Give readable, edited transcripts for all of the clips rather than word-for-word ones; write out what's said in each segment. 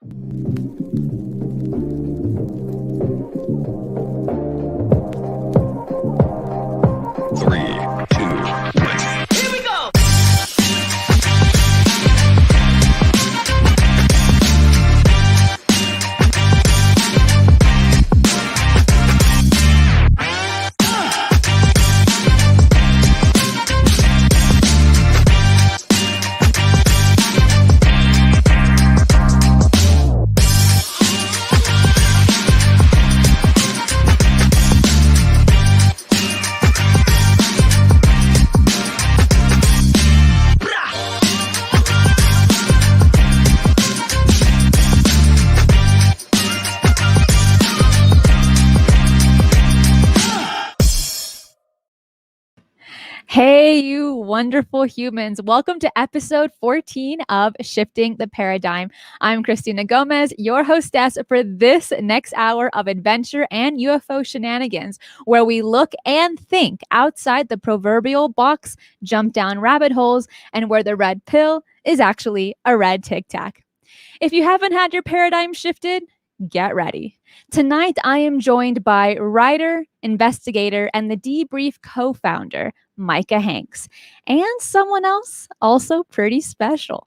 Three, two, one. Here we go! Hey, you wonderful humans. Welcome to episode 14 of Shifting the Paradigm. I'm Cristina Gomez, your hostess for this next hour of adventure and UFO shenanigans, where we look and think outside the proverbial box, jump down rabbit holes, and where the red pill is actually a red Tic Tac. If you haven't had your paradigm shifted, get ready. Tonight, I am joined by writer, investigator, and the Debrief co-founder, Micah Hanks, and someone else also pretty special.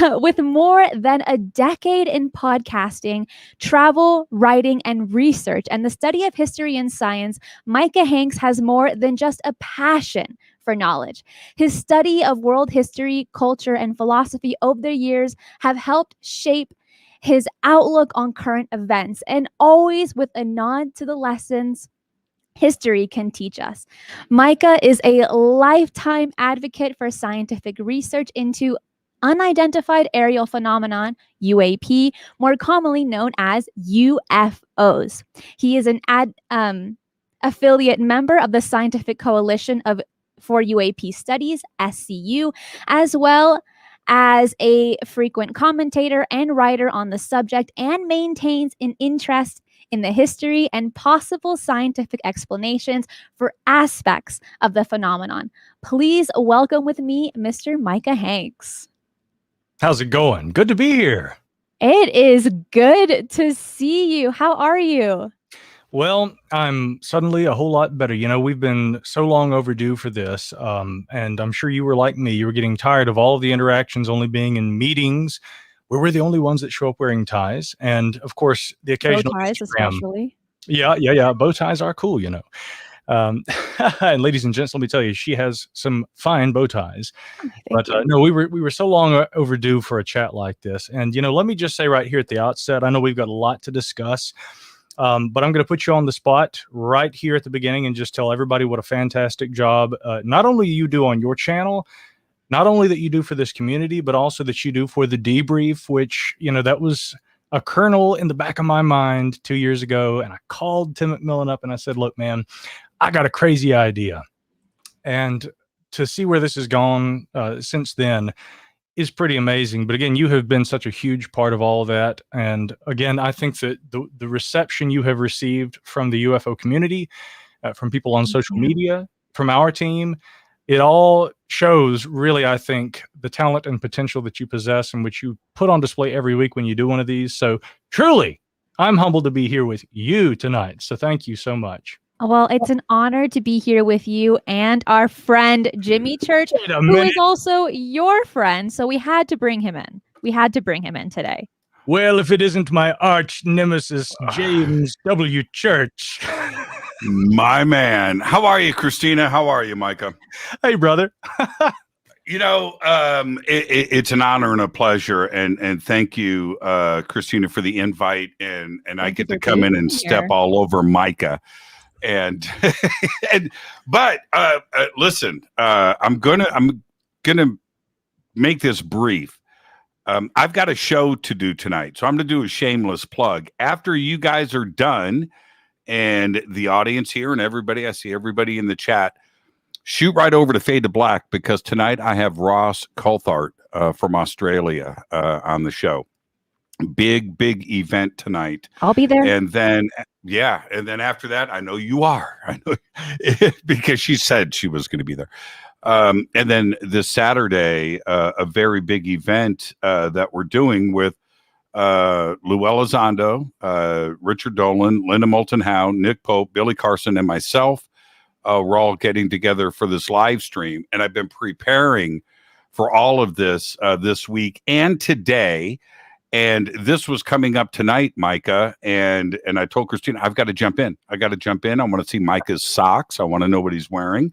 With more than a decade in podcasting, travel, writing, and research, and the study of history and science, Micah Hanks has more than just a passion for knowledge. His study of world history, culture, and philosophy over the years have helped shape his outlook on current events, and always with a nod to the lessons history can teach us. Micah is a lifetime advocate for scientific research into unidentified aerial phenomenon, UAP, more commonly known as UFOs. He is an affiliate member of the Scientific Coalition for UAP Studies, SCU, as well as a frequent commentator and writer on the subject, and maintains an interest in the history and possible scientific explanations for aspects of the phenomenon. Please welcome with me, Mr. Micah Hanks. How's it going? Good to be here. It is good to see you. How are you? Well, I'm suddenly a whole lot better. You know, we've been so long overdue for this, and I'm sure you were like me. You were getting tired of all of the interactions only being in meetings where we're the only ones that show up wearing ties. And, of course, the occasional bow ties, Instagram. especially. Yeah. Bow ties are cool, you know. And ladies and gents, let me tell you, she has some fine bow ties. But no, we were so long overdue for a chat like this. And, you know, let me just say right here at the outset, I know we've got a lot to discuss. But I'm going to put you on the spot right here at the beginning and just tell everybody what a fantastic job not only you do on your channel, not only that you do for this community, but also that you do for the Debrief, which, you know, that was a kernel in the back of my mind 2 years ago. And I called Tim McMillan up and I said, look, man, I got a crazy idea. And to see where this has gone since then is pretty amazing. But again, you have been such a huge part of all of that. And again, I think that the reception you have received from the UFO community, from people on social media, from our team, it all shows really, I think, the talent and potential that you possess and which you put on display every week when you do one of these. So truly, I'm humbled to be here with you tonight. So thank you so much. Well, it's an honor to be here with you and our friend Jimmy Church, who is also your friend. So we had to bring him in. We had to bring him in today. Well, if it isn't my arch nemesis, James W. Church. My man. How are you, Cristina? How are you, Micah? Hey, brother. You know, it's an honor and a pleasure. And thank you, Cristina, for the invite. And I get to come in and step all over Micah. And but listen, I'm gonna make this brief. I've got a show to do tonight, so I'm gonna do a shameless plug. After you guys are done, and the audience here and everybody, I see everybody in the chat, shoot right over to Fade to Black, because tonight I have Ross Coulthart from Australia on the show. Big event tonight. I'll be there. And then, yeah. And then after that, I know you are. I know because she said she was going to be there. And then this Saturday, a very big event that we're doing with Lou Elizondo, Richard Dolan, Linda Moulton Howe, Nick Pope, Billy Carson, and myself. We're all getting together for this live stream. And I've been preparing for all of this this week and today. And this was coming up tonight, Micah. And I told Cristina, I've got to jump in. I want to see Micah's socks. I want to know what he's wearing.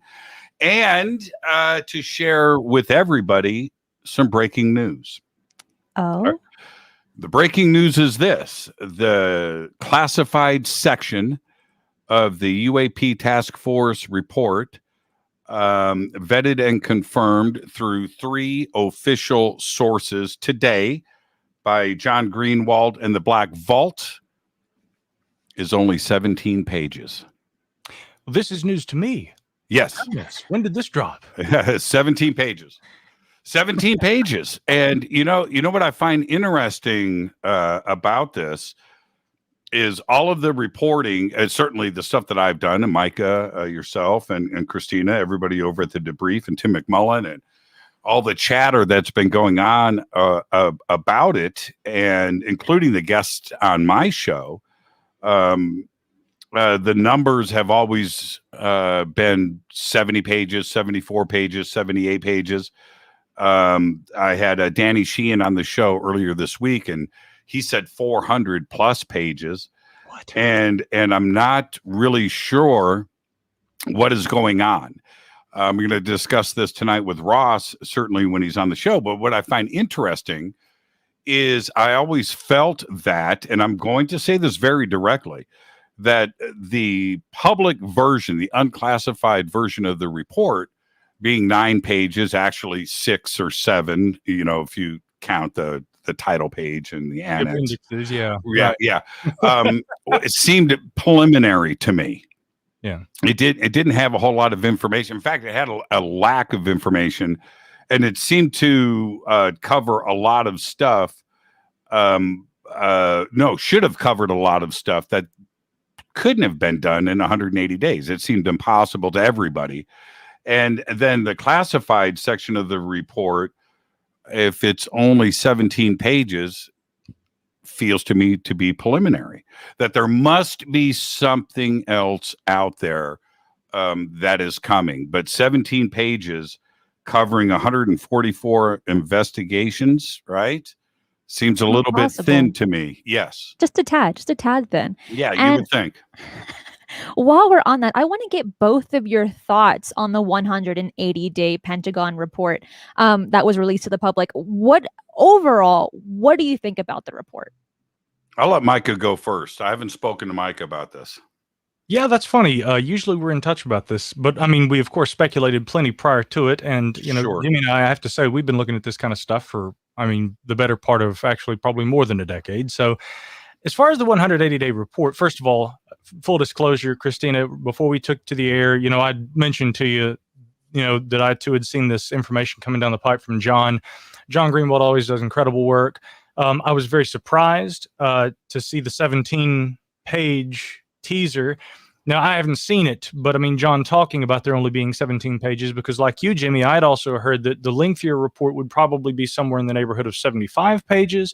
And to share with everybody some breaking news. Oh. The breaking news is this: the classified section of the UAP Task Force report, vetted and confirmed through 3 official sources today by John Greenwald and the Black Vault, is only 17 pages. Well, this is news to me. Yes. Goodness, when did this drop? 17 pages. 17 pages. And you know what I find interesting about this is all of the reporting, and certainly the stuff that I've done, and Micah, yourself, and Cristina, everybody over at the Debrief, and Tim McMullen, and all the chatter that's been going on about it, and including the guests on my show. The numbers have always been 70 pages, 74 pages, 78 pages. I had Danny Sheehan on the show earlier this week, and he said 400 plus pages. What? And I'm not really sure what is going on. I'm going to discuss this tonight with Ross, certainly when he's on the show. But what I find interesting is I always felt that, and I'm going to say this very directly, that the public version, the unclassified version of the report, being 9 pages, actually 6 or 7, if you count the title page and the annex. Yeah. It seemed preliminary to me. Yeah, it didn't have a whole lot of information. In fact, it had a lack of information, and it seemed to cover a lot of stuff. Should have covered a lot of stuff that couldn't have been done in 180 days. It seemed impossible to everybody. And then the classified section of the report, if it's only 17 pages, feels to me to be preliminary, that there must be something else out there that is coming. But 17 pages covering 144 investigations, right? Seems a little bit thin to me. Yes. Just a tad thin. Yeah, you would think. While we're on that, I want to get both of your thoughts on the 180-day Pentagon report that was released to the public. What do you think about the report? I'll let Micah go first. I haven't spoken to Micah about this. Yeah, that's funny. Usually we're in touch about this, but I mean, we of course speculated plenty prior to it. And, Sure. Jimmy and I have to say, we've been looking at this kind of stuff for, the better part of actually probably more than a decade. So as far as the 180-day report, first of all, full disclosure, Cristina, before we took to the air, I mentioned to you, that I too had seen this information coming down the pipe from John. John Greenwald always does incredible work. I was very surprised to see the 17-page teaser. Now, I haven't seen it, but John talking about there only being 17 pages, because like you, Jimmy, I'd also heard that the lengthier report would probably be somewhere in the neighborhood of 75 pages.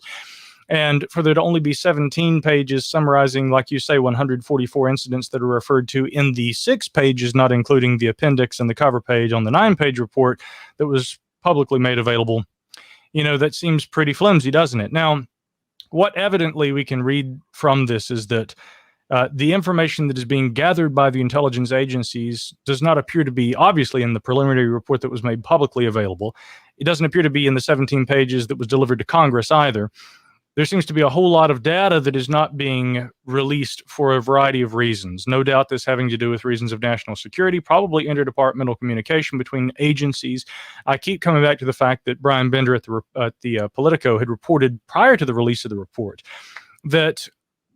And for there to only be 17 pages summarizing, like you say, 144 incidents that are referred to in the 6 pages, not including the appendix and the cover page on the 9-page report that was publicly made available, that seems pretty flimsy, doesn't it? Now, what evidently we can read from this is that the information that is being gathered by the intelligence agencies does not appear to be, obviously, in the preliminary report that was made publicly available. It doesn't appear to be in the 17 pages that was delivered to Congress either. There seems to be a whole lot of data that is not being released for a variety of reasons. No doubt this having to do with reasons of national security, probably interdepartmental communication between agencies. I keep coming back to the fact that Brian Bender at the Politico had reported prior to the release of the report that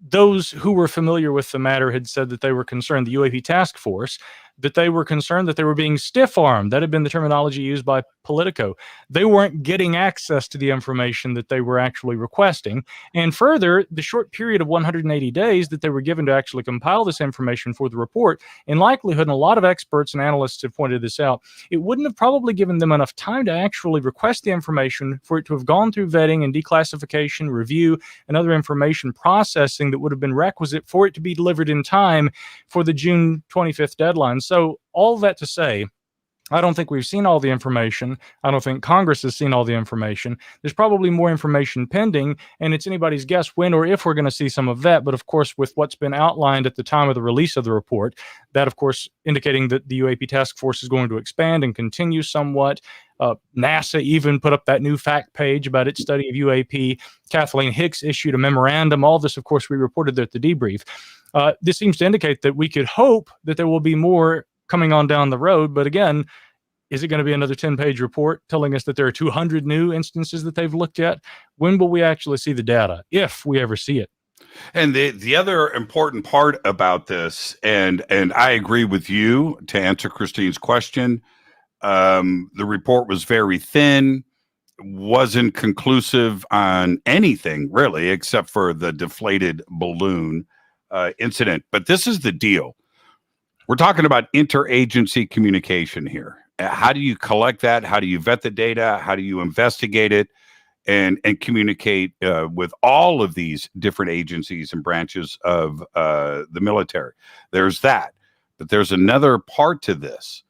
those who were familiar with the matter had said that they were concerned, the UAP task force, that they were concerned that they were being stiff-armed. That had been the terminology used by Politico. They weren't getting access to the information that they were actually requesting. And further, the short period of 180 days that they were given to actually compile this information for the report, in likelihood, and a lot of experts and analysts have pointed this out, it wouldn't have probably given them enough time to actually request the information for it to have gone through vetting and declassification, review, and other information processing that would have been requisite for it to be delivered in time for the June 25th deadline. So all that to say, I don't think we've seen all the information. I don't think Congress has seen all the information. There's probably more information pending, and it's anybody's guess when or if we're going to see some of that. But of course, with what's been outlined at the time of the release of the report, that of course indicating that the UAP task force is going to expand and continue somewhat. NASA even put up that new fact page about its study of UAP. Kathleen Hicks issued a memorandum. All this, of course, we reported there at the debrief. This seems to indicate that we could hope that there will be more coming on down the road. But again, is it going to be another 10-page report telling us that there are 200 new instances that they've looked at? When will we actually see the data, if we ever see it? And the other important part about this, and I agree with you to answer Christine's question, the report was very thin, wasn't conclusive on anything really, except for the deflated balloon incident. But this is the deal. We're talking about interagency communication here. How do you collect that? How do you vet the data? How do you investigate it and communicate with all of these different agencies and branches of the military? There's that. But there's another part to this.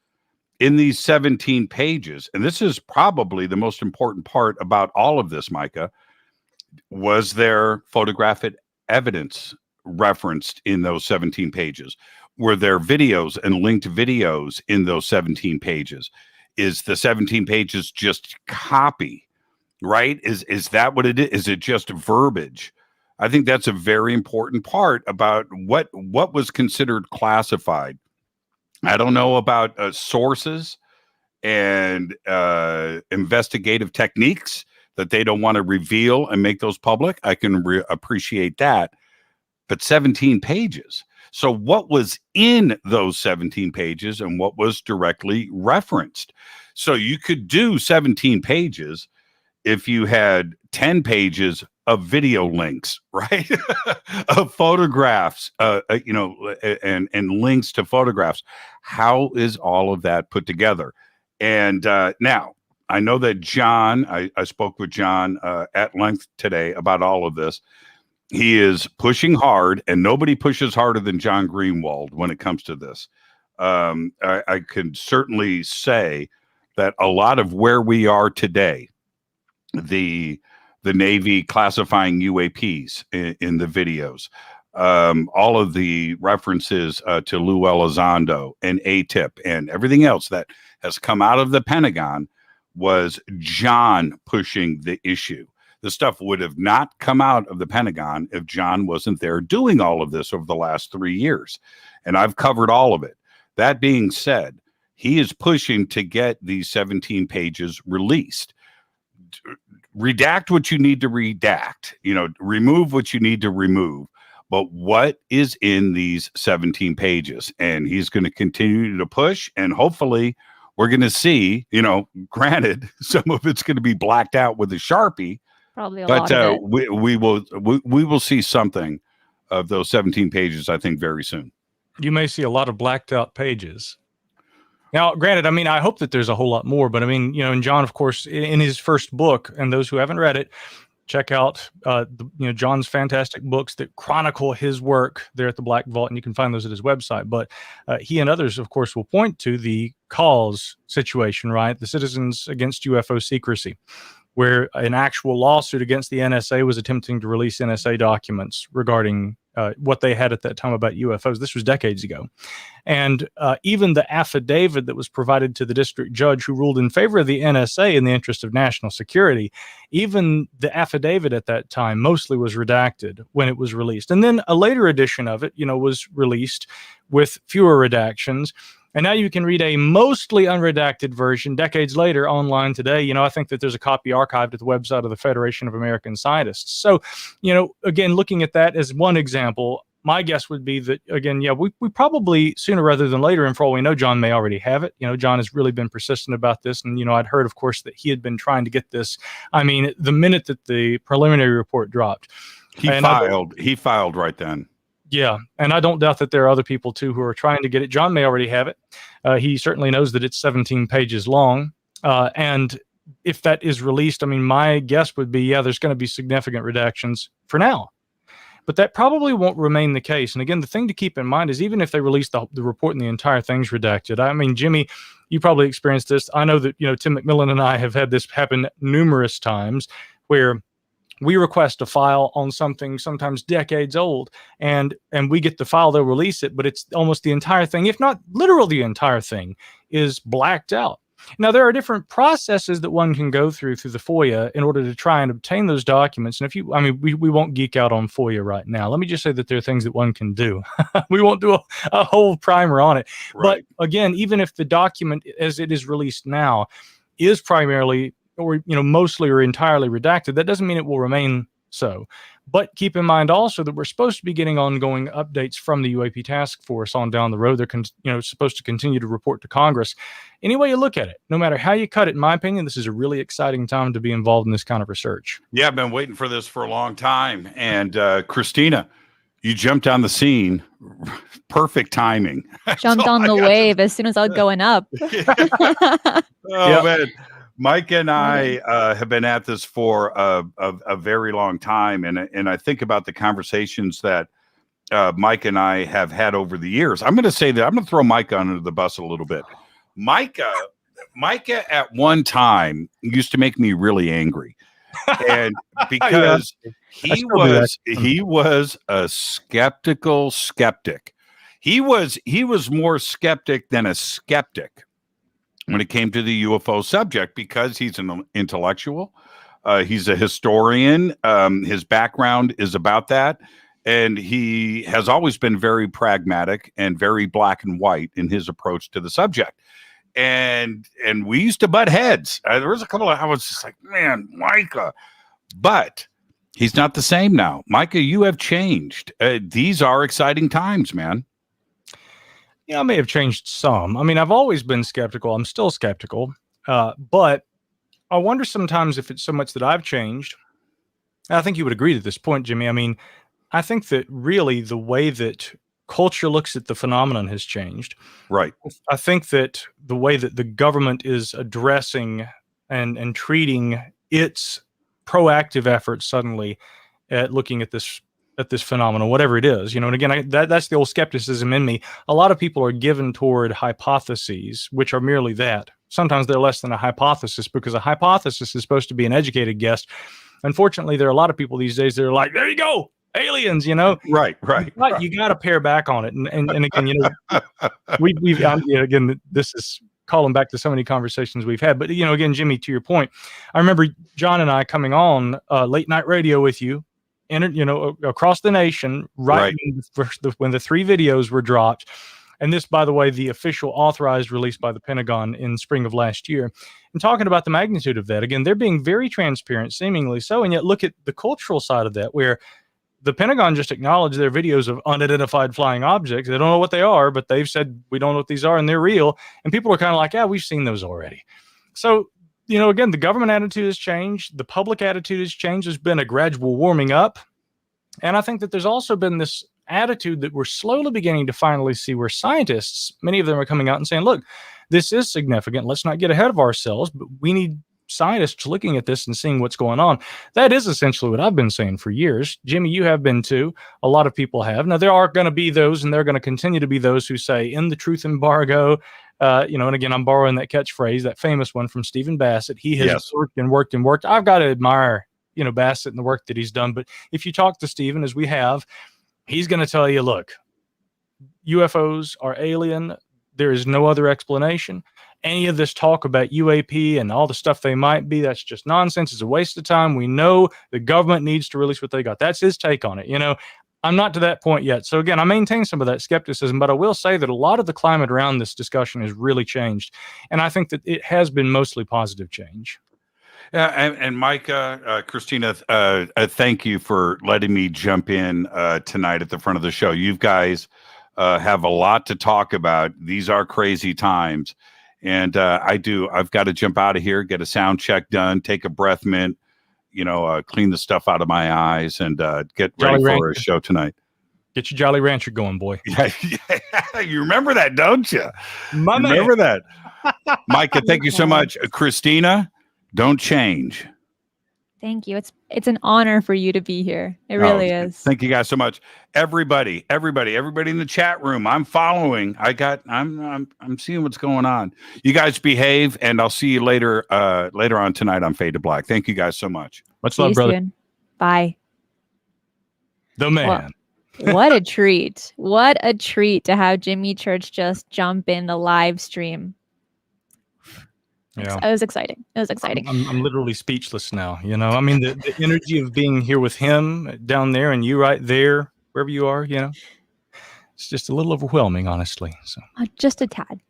In these 17 pages, and this is probably the most important part about all of this, Micah, was there photographic evidence referenced in those 17 pages? Were there videos and linked videos in those 17 pages? Is the 17 pages just copy, right? Is that what it is? Is it just verbiage? I think that's a very important part about what was considered classified. I don't know about sources and investigative techniques that they don't want to reveal and make those public. I can appreciate that. But 17 pages. So what was in those 17 pages and what was directly referenced? So you could do 17 pages if you had 10 pages of video links, right? Of photographs, and links to photographs. How is all of that put together? And now, I know that John, I spoke with John at length today about all of this. He is pushing hard, and nobody pushes harder than John Greenwald when it comes to this. I can certainly say that a lot of where we are today, the Navy classifying UAPs in the videos, all of the references to Lou Elizondo and ATIP and everything else that has come out of the Pentagon was John pushing the issue. The stuff would have not come out of the Pentagon if John wasn't there doing all of this over the last 3 years. And I've covered all of it. That being said, he is pushing to get these 17 pages released. Redact what you need to redact, remove what you need to remove. But what is in these 17 pages? And he's going to continue to push, and hopefully we're going to see, granted, some of it's going to be blacked out with a Sharpie. Probably a lot of it. we will see something of those 17 pages, I think, very soon. You may see a lot of blacked out pages. Now, granted, I hope that there's a whole lot more, but and John, of course, in his first book, and those who haven't read it, check out John's fantastic books that chronicle his work there at the Black Vault, and you can find those at his website. But he and others, of course, will point to the cause situation, right? The Citizens Against UFO Secrecy, where an actual lawsuit against the NSA was attempting to release NSA documents regarding what they had at that time about UFOs. This was decades ago. And even the affidavit that was provided to the district judge who ruled in favor of the NSA in the interest of national security, even the affidavit at that time mostly was redacted when it was released. And then a later edition of it, was released with fewer redactions. And now you can read a mostly unredacted version decades later online today. I think that there's a copy archived at the website of the Federation of American Scientists. So, again, looking at that as one example, my guess would be that, again, yeah, we probably sooner rather than later, and for all we know, John may already have it. John has really been persistent about this. And, I'd heard, of course, that he had been trying to get this. I mean, the minute that the preliminary report dropped, he filed right then. Yeah. And I don't doubt that there are other people, too, who are trying to get it. John may already have it. He certainly knows that it's 17 pages long. And if that is released, I mean, my guess would be, there's going to be significant redactions for now. But that probably won't remain the case. And again, the thing to keep in mind is even if they release the report and the entire thing's redacted, I mean, Jimmy, you probably experienced this. I know that, Tim McMillan and I have had this happen numerous times where we request a file on something sometimes decades old, and we get the file, they'll release it, but it's almost the entire thing, if not literally the entire thing, is blacked out. Now, there are different processes that one can go through the FOIA in order to try and obtain those documents. And we won't geek out on FOIA right now. Let me just say that there are things that one can do. We won't do a whole primer on it. Right. But again, even if the document as it is released now is primarily or, mostly or entirely redacted, that doesn't mean it will remain so. But keep in mind also that we're supposed to be getting ongoing updates from the UAP task force on down the road. They're supposed to continue to report to Congress. Any way you look at it, no matter how you cut it, in my opinion, this is a really exciting time to be involved in this kind of research. Yeah, I've been waiting for this for a long time. And Cristina, you jumped on the scene. Perfect timing. Jumped on the wave as soon as I was going up. Man. Mike and I have been at this for a very long time, and I think about the conversations that Mike and I have had over the years. I'm going to say that I'm going to throw Mike under the bus a little bit. Micah at one time used to make me really angry, and because he was a skeptical skeptic. He was more skeptic than a skeptic when it came to the UFO subject, because he's an intellectual, he's a historian, his background is about that, and he has always been very pragmatic and very black and white in his approach to the subject. And we used to butt heads. There was a couple of, I was just like, man, Micah, but he's not the same now. Micah, you have changed. These are exciting times, man. Yeah, I may have changed some. I mean, I've always been skeptical. I'm still skeptical. But I wonder sometimes if it's so much that I've changed. I think you would agree to this point, Jimmy. I mean, I think that really the way that culture looks at the phenomenon has changed. Right. I think that the way that the government is addressing and treating its proactive efforts suddenly at looking at this phenomenon, whatever it is, and again, that's the old skepticism in me. A lot of people are given toward hypotheses, which are merely that. Sometimes they're less than a hypothesis, because a hypothesis is supposed to be an educated guess. Unfortunately, there are a lot of people these days that are like, there you go, aliens, Right. But you got to pare back on it. And again, we've again, this is calling back to so many conversations we've had. But, again, Jimmy, to your point, I remember John and I coming on late night radio with you, across the nation, right. When the 3 videos were dropped. And this, by the way, the official authorized release by the Pentagon in spring of last year, and talking about the magnitude of that. Again, they're being very transparent, seemingly so. And yet look at the cultural side of that, where the Pentagon just acknowledged their videos of unidentified flying objects. They don't know what they are, but they've said, we don't know what these are, and they're real. And people are kind of like, yeah, we've seen those already. So, again, the government attitude has changed. The public attitude has changed. There's been a gradual warming up. And I think that there's also been this attitude that we're slowly beginning to finally see, where scientists, many of them are coming out and saying, look, this is significant. Let's not get ahead of ourselves, but we need scientists looking at this and seeing what's going on. That is essentially what I've been saying for years. Jimmy, you have been too. A lot of people have. Now, there are going to be those, and there are going to continue to be those who say, in the truth embargo, and again, I'm borrowing that catchphrase, that famous one from Stephen Bassett. He has worked and worked and worked. I've got to admire, Bassett and the work that he's done. But if you talk to Stephen, as we have, he's going to tell you, look, UFOs are alien. There is no other explanation. Any of this talk about UAP and all the stuff they might be, that's just nonsense. It's a waste of time. We know the government needs to release what they got. That's his take on it. I'm not to that point yet. So again, I maintain some of that skepticism, but I will say that a lot of the climate around this discussion has really changed. And I think that it has been mostly positive change. Yeah, and Micah, Cristina, thank you for letting me jump in tonight at the front of the show. You guys have a lot to talk about. These are crazy times. And I've got to jump out of here, get a sound check done, take a breath mint, clean the stuff out of my eyes, and get ready for a show tonight. Get your Jolly Rancher going, boy. Yeah, you remember that, don't you? Remember that. Micah, thank you so much. Christina, don't change. Thank you. It's an honor for you to be here. It really is. Thank you guys so much. Everybody in the chat room. I'm following. I'm seeing what's going on. You guys behave, and I'll see you later on tonight on Fade to Black. Thank you guys so much. Much love, brother. Soon. Bye. The man. Well, what a treat. What a treat to have Jimmy Church just jump in the live stream. Yeah, it was exciting. It was exciting. I'm literally speechless now. I mean, the energy of being here with him down there and you right there, wherever you are, it's just a little overwhelming, honestly. So just a tad.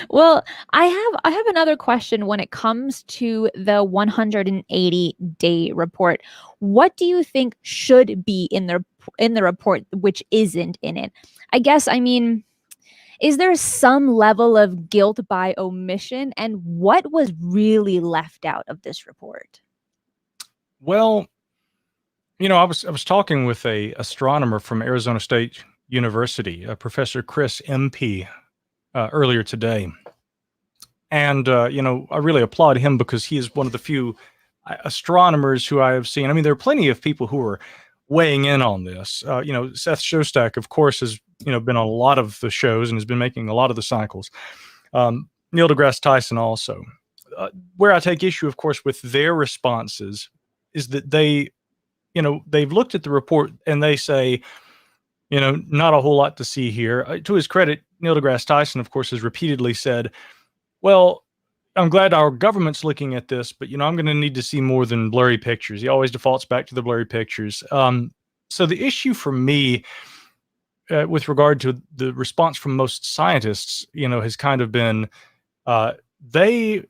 Well, I have another question when it comes to the 180-day report. What do you think should be in the report which isn't in it? I guess, is there some level of guilt by omission, and what was really left out of this report? Well, I was talking with a astronomer from Arizona State University, Professor Chris MP, earlier today. And, I really applaud him because he is one of the few astronomers who I have seen. There are plenty of people who are weighing in on this. Seth Shostak, of course, has been on a lot of the shows and has been making a lot of the cycles. Neil deGrasse Tyson also. Where I take issue, of course, with their responses is that they've looked at the report and they say, not a whole lot to see here. To his credit, Neil deGrasse Tyson, of course, has repeatedly said, well, I'm glad our government's looking at this, but, I'm going to need to see more than blurry pictures. He always defaults back to the blurry pictures. So the issue for me, with regard to the response from most scientists, has kind of been, they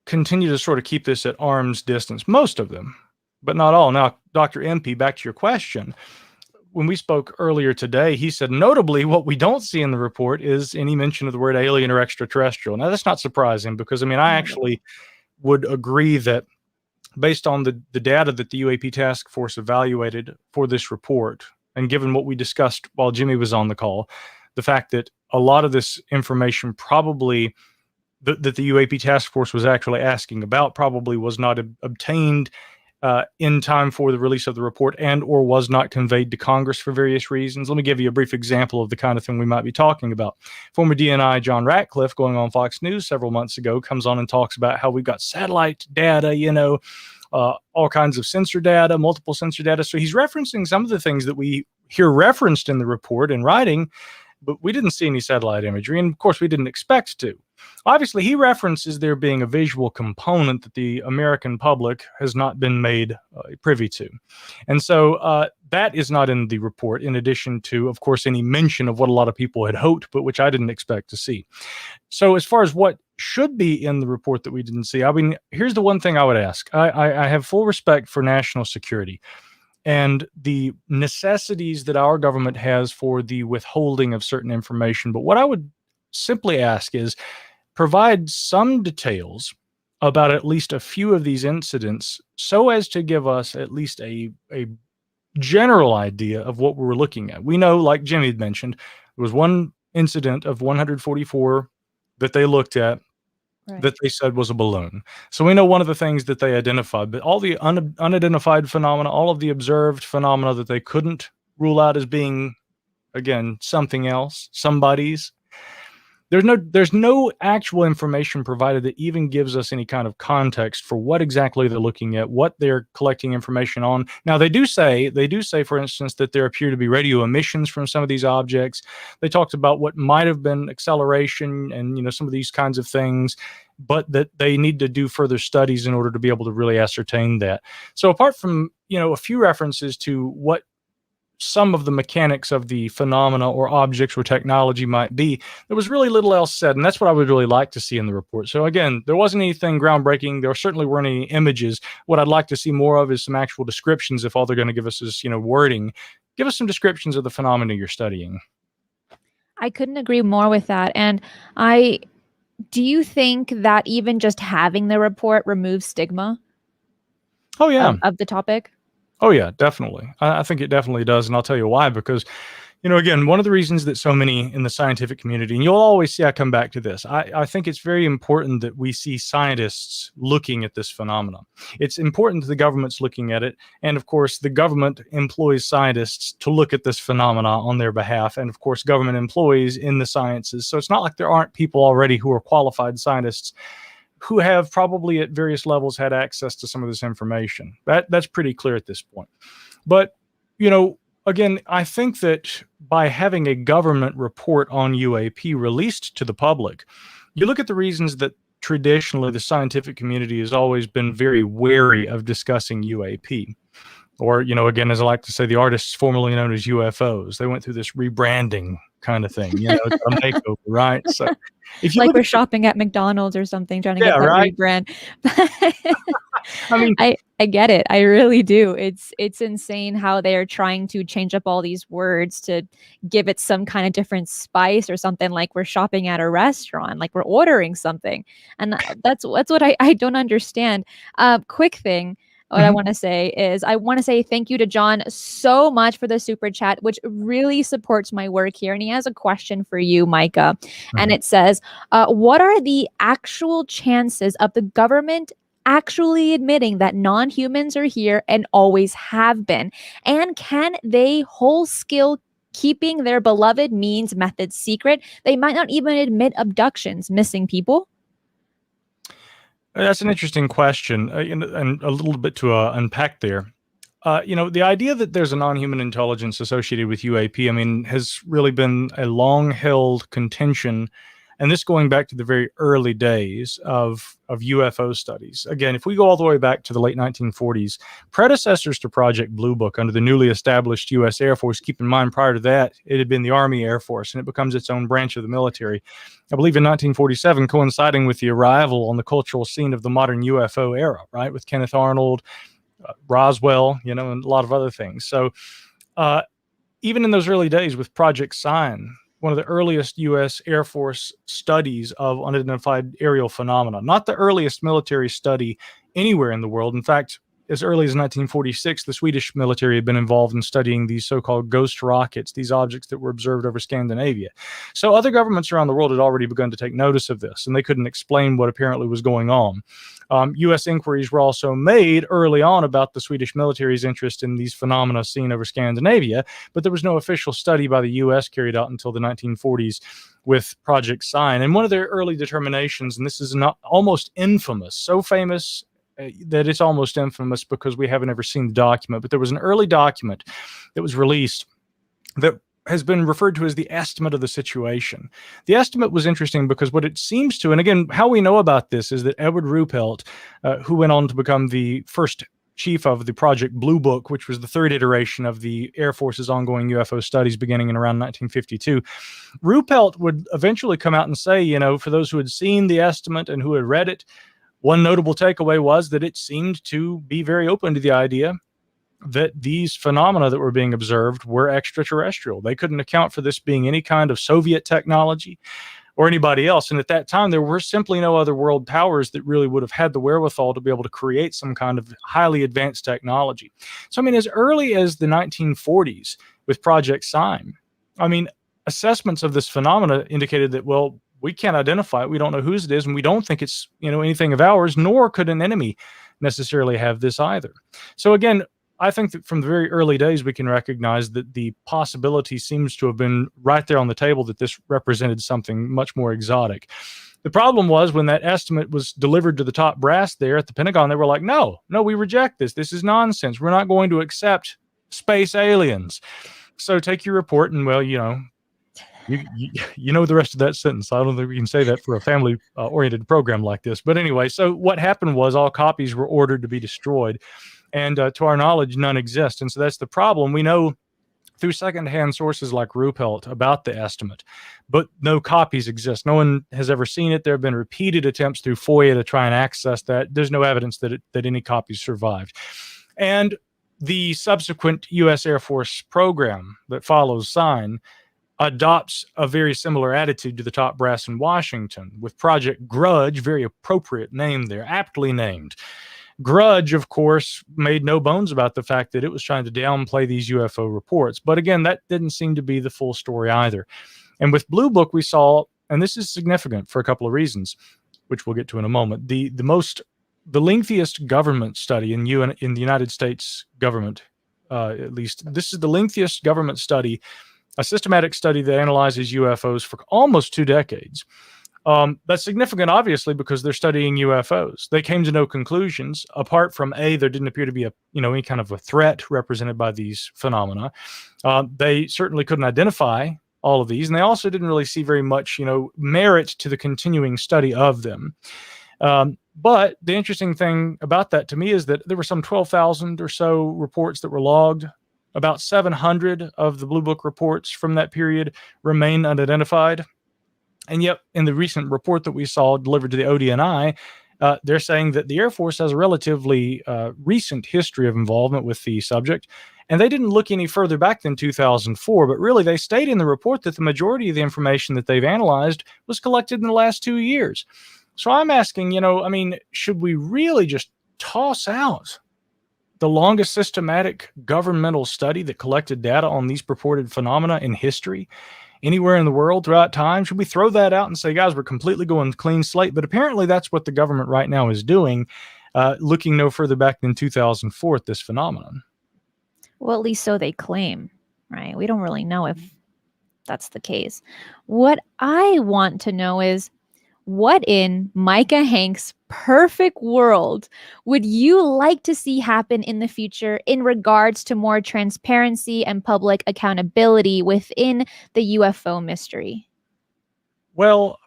continue to sort of keep this at arm's distance, most of them, but not all. Now, Dr. MP, back to your question. When we spoke earlier today, he said, notably, what we don't see in the report is any mention of the word alien or extraterrestrial. Now, that's not surprising because, I actually would agree that based on the data that the UAP task force evaluated for this report, and given what we discussed while Jimmy was on the call, the fact that a lot of this information probably that the UAP task force was actually asking about probably was not obtained in time for the release of the report and or was not conveyed to Congress for various reasons. Let me give you a brief example of the kind of thing we might be talking about. Former DNI John Ratcliffe, going on Fox News several months ago, comes on and talks about how we've got satellite data, all kinds of sensor data, multiple sensor data. So he's referencing some of the things that we hear referenced in the report in writing, but we didn't see any satellite imagery. And of course, we didn't expect to. Obviously, he references there being a visual component that the American public has not been made privy to. And so that is not in the report, in addition to, of course, any mention of what a lot of people had hoped, but which I didn't expect to see. So as far as what should be in the report that we didn't see, here's the one thing I would ask. I have full respect for national security and the necessities that our government has for the withholding of certain information. But what I would simply ask is provide some details about at least a few of these incidents so as to give us at least a general idea of what we're looking at. We know, like Jimmy had mentioned, there was one incident of 144 that they looked at that they said was a balloon. So we know one of the things that they identified, but all the unidentified phenomena, all of the observed phenomena that they couldn't rule out as being, again, something else, somebody's, there's no actual information provided that even gives us any kind of context for what exactly they're looking at, what they're collecting information on. Now, they do say, for instance, that there appear to be radio emissions from some of these objects. They talked about what might have been acceleration and, some of these kinds of things, but that they need to do further studies in order to be able to really ascertain that. So apart from, a few references to what some of the mechanics of the phenomena or objects or technology might be, there was really little else said. And that's what I would really like to see in the report. So again, there wasn't anything groundbreaking. There certainly weren't any images. What I'd like to see more of is some actual descriptions. If all they're going to give us is, wording, give us some descriptions of the phenomena you're studying. I couldn't agree more with that. And do you think that even just having the report removes stigma? Oh, yeah. Of the topic? Oh, yeah, definitely. I think it definitely does. And I'll tell you why, because, again, one of the reasons that so many in the scientific community, and you'll always see I come back to this, I think it's very important that we see scientists looking at this phenomenon. It's important that the government's looking at it. And of course, the government employs scientists to look at this phenomena on their behalf. And of course, government employees in the sciences. So it's not like there aren't people already who are qualified scientists who have probably at various levels had access to some of this information. That's pretty clear at this point. But, again, I think that by having a government report on UAP released to the public, you look at the reasons that traditionally the scientific community has always been very wary of discussing UAP. Or, again, as I like to say, the artists formerly known as UFOs. They went through this rebranding kind of thing, it's a makeover, right? So if you like we're shopping at McDonald's or something, trying to get that rebrand. I mean, I get it. I really do. It's insane how they're trying to change up all these words to give it some kind of different spice or something, like we're shopping at a restaurant, like we're ordering something. And that's what I don't understand. Quick thing. What I want to say is I want to say thank you to John so much for the super chat, which really supports my work here. And he has a question for you, Micah. And it says, what are the actual chances of the government actually admitting that non-humans are here and always have been? And can they whole skill keeping their beloved means methods secret? They might not even admit abductions, missing people. That's an interesting question, and a little bit to unpack there. The idea that there's a non-human intelligence associated with UAP, has really been a long-held contention, and this going back to the very early days of UFO studies. Again, if we go all the way back to the late 1940s, predecessors to Project Blue Book under the newly established U.S. Air Force, keep in mind prior to that, it had been the Army Air Force, and it becomes its own branch of the military. I believe in 1947, coinciding with the arrival on the cultural scene of the modern UFO era, right, with Kenneth Arnold, Roswell, and a lot of other things. So even in those early days with Project Sign, one of the earliest U.S. Air Force studies of unidentified aerial phenomena, not the earliest military study anywhere in the world. In fact, as early as 1946, the Swedish military had been involved in studying these so-called ghost rockets, these objects that were observed over Scandinavia. So other governments around the world had already begun to take notice of this, and they couldn't explain what apparently was going on. U.S. inquiries were also made early on about the Swedish military's interest in these phenomena seen over Scandinavia, but there was no official study by the U.S. carried out until the 1940s with Project Sign. And one of their early determinations, and this is not almost infamous, so famous that it's almost infamous because we haven't ever seen the document, but there was an early document that was released that has been referred to as the estimate of the situation. The estimate was interesting because what it seems to, and again, how we know about this is that Edward Ruppelt, who went on to become the first chief of the Project Blue Book, which was the third iteration of the Air Force's ongoing UFO studies beginning in around 1952. Ruppelt would eventually come out and say, for those who had seen the estimate and who had read it, one notable takeaway was that it seemed to be very open to the idea that these phenomena that were being observed were extraterrestrial. They couldn't account for this being any kind of Soviet technology or anybody else. And at that time, there were simply no other world powers that really would have had the wherewithal to be able to create some kind of highly advanced technology. So, as early as the 1940s with Project Sign, assessments of this phenomena indicated that, well, we can't identify it. We don't know whose it is, and we don't think it's, anything of ours, nor could an enemy necessarily have this either. So again, I think that from the very early days, we can recognize that the possibility seems to have been right there on the table that this represented something much more exotic. The problem was when that estimate was delivered to the top brass there at the Pentagon, they were like, no, we reject this. This is nonsense. We're not going to accept space aliens. So take your report and, well, you know the rest of that sentence. I don't think we can say that for a family-oriented program like this. But anyway, so what happened was all copies were ordered to be destroyed. And to our knowledge, none exist. And so that's the problem. We know through secondhand sources like Ruppelt about the estimate, but no copies exist. No one has ever seen it. There have been repeated attempts through FOIA to try and access that. There's no evidence that any copies survived. And the subsequent U.S. Air Force program that follows SIGN adopts a very similar attitude to the top brass in Washington, with Project Grudge, very appropriate name there, aptly named. Grudge, of course, made no bones about the fact that it was trying to downplay these UFO reports. But again, that didn't seem to be the full story either. And with Blue Book, we saw, and this is significant for a couple of reasons, which we'll get to in a moment, the lengthiest government study in the United States government, at least. This is the lengthiest government study, a systematic study that analyzes UFOs for almost 2 decades. That's significant, obviously, because they're studying UFOs. They came to no conclusions apart from there didn't appear to be any kind of a threat represented by these phenomena. They certainly couldn't identify all of these, and they also didn't really see very much, merit to the continuing study of them. But the interesting thing about that to me is that there were some 12,000 or so reports that were logged. About 700 of the Blue Book reports from that period remain unidentified. And yet, in the recent report that we saw delivered to the ODNI, they're saying that the Air Force has a relatively recent history of involvement with the subject. And they didn't look any further back than 2004, but really they state in the report that the majority of the information that they've analyzed was collected in the last 2 years. So I'm asking, should we really just toss out the longest systematic governmental study that collected data on these purported phenomena in history anywhere in the world throughout time? Should we throw that out and say, guys, we're completely going clean slate? But apparently that's what the government right now is doing, looking no further back than 2004 at this phenomenon. Well, at least so they claim, right? We don't really know if that's the case. What I want to know is, what in Micah Hanks' perfect world would you like to see happen in the future in regards to more transparency and public accountability within the UFO mystery? Well,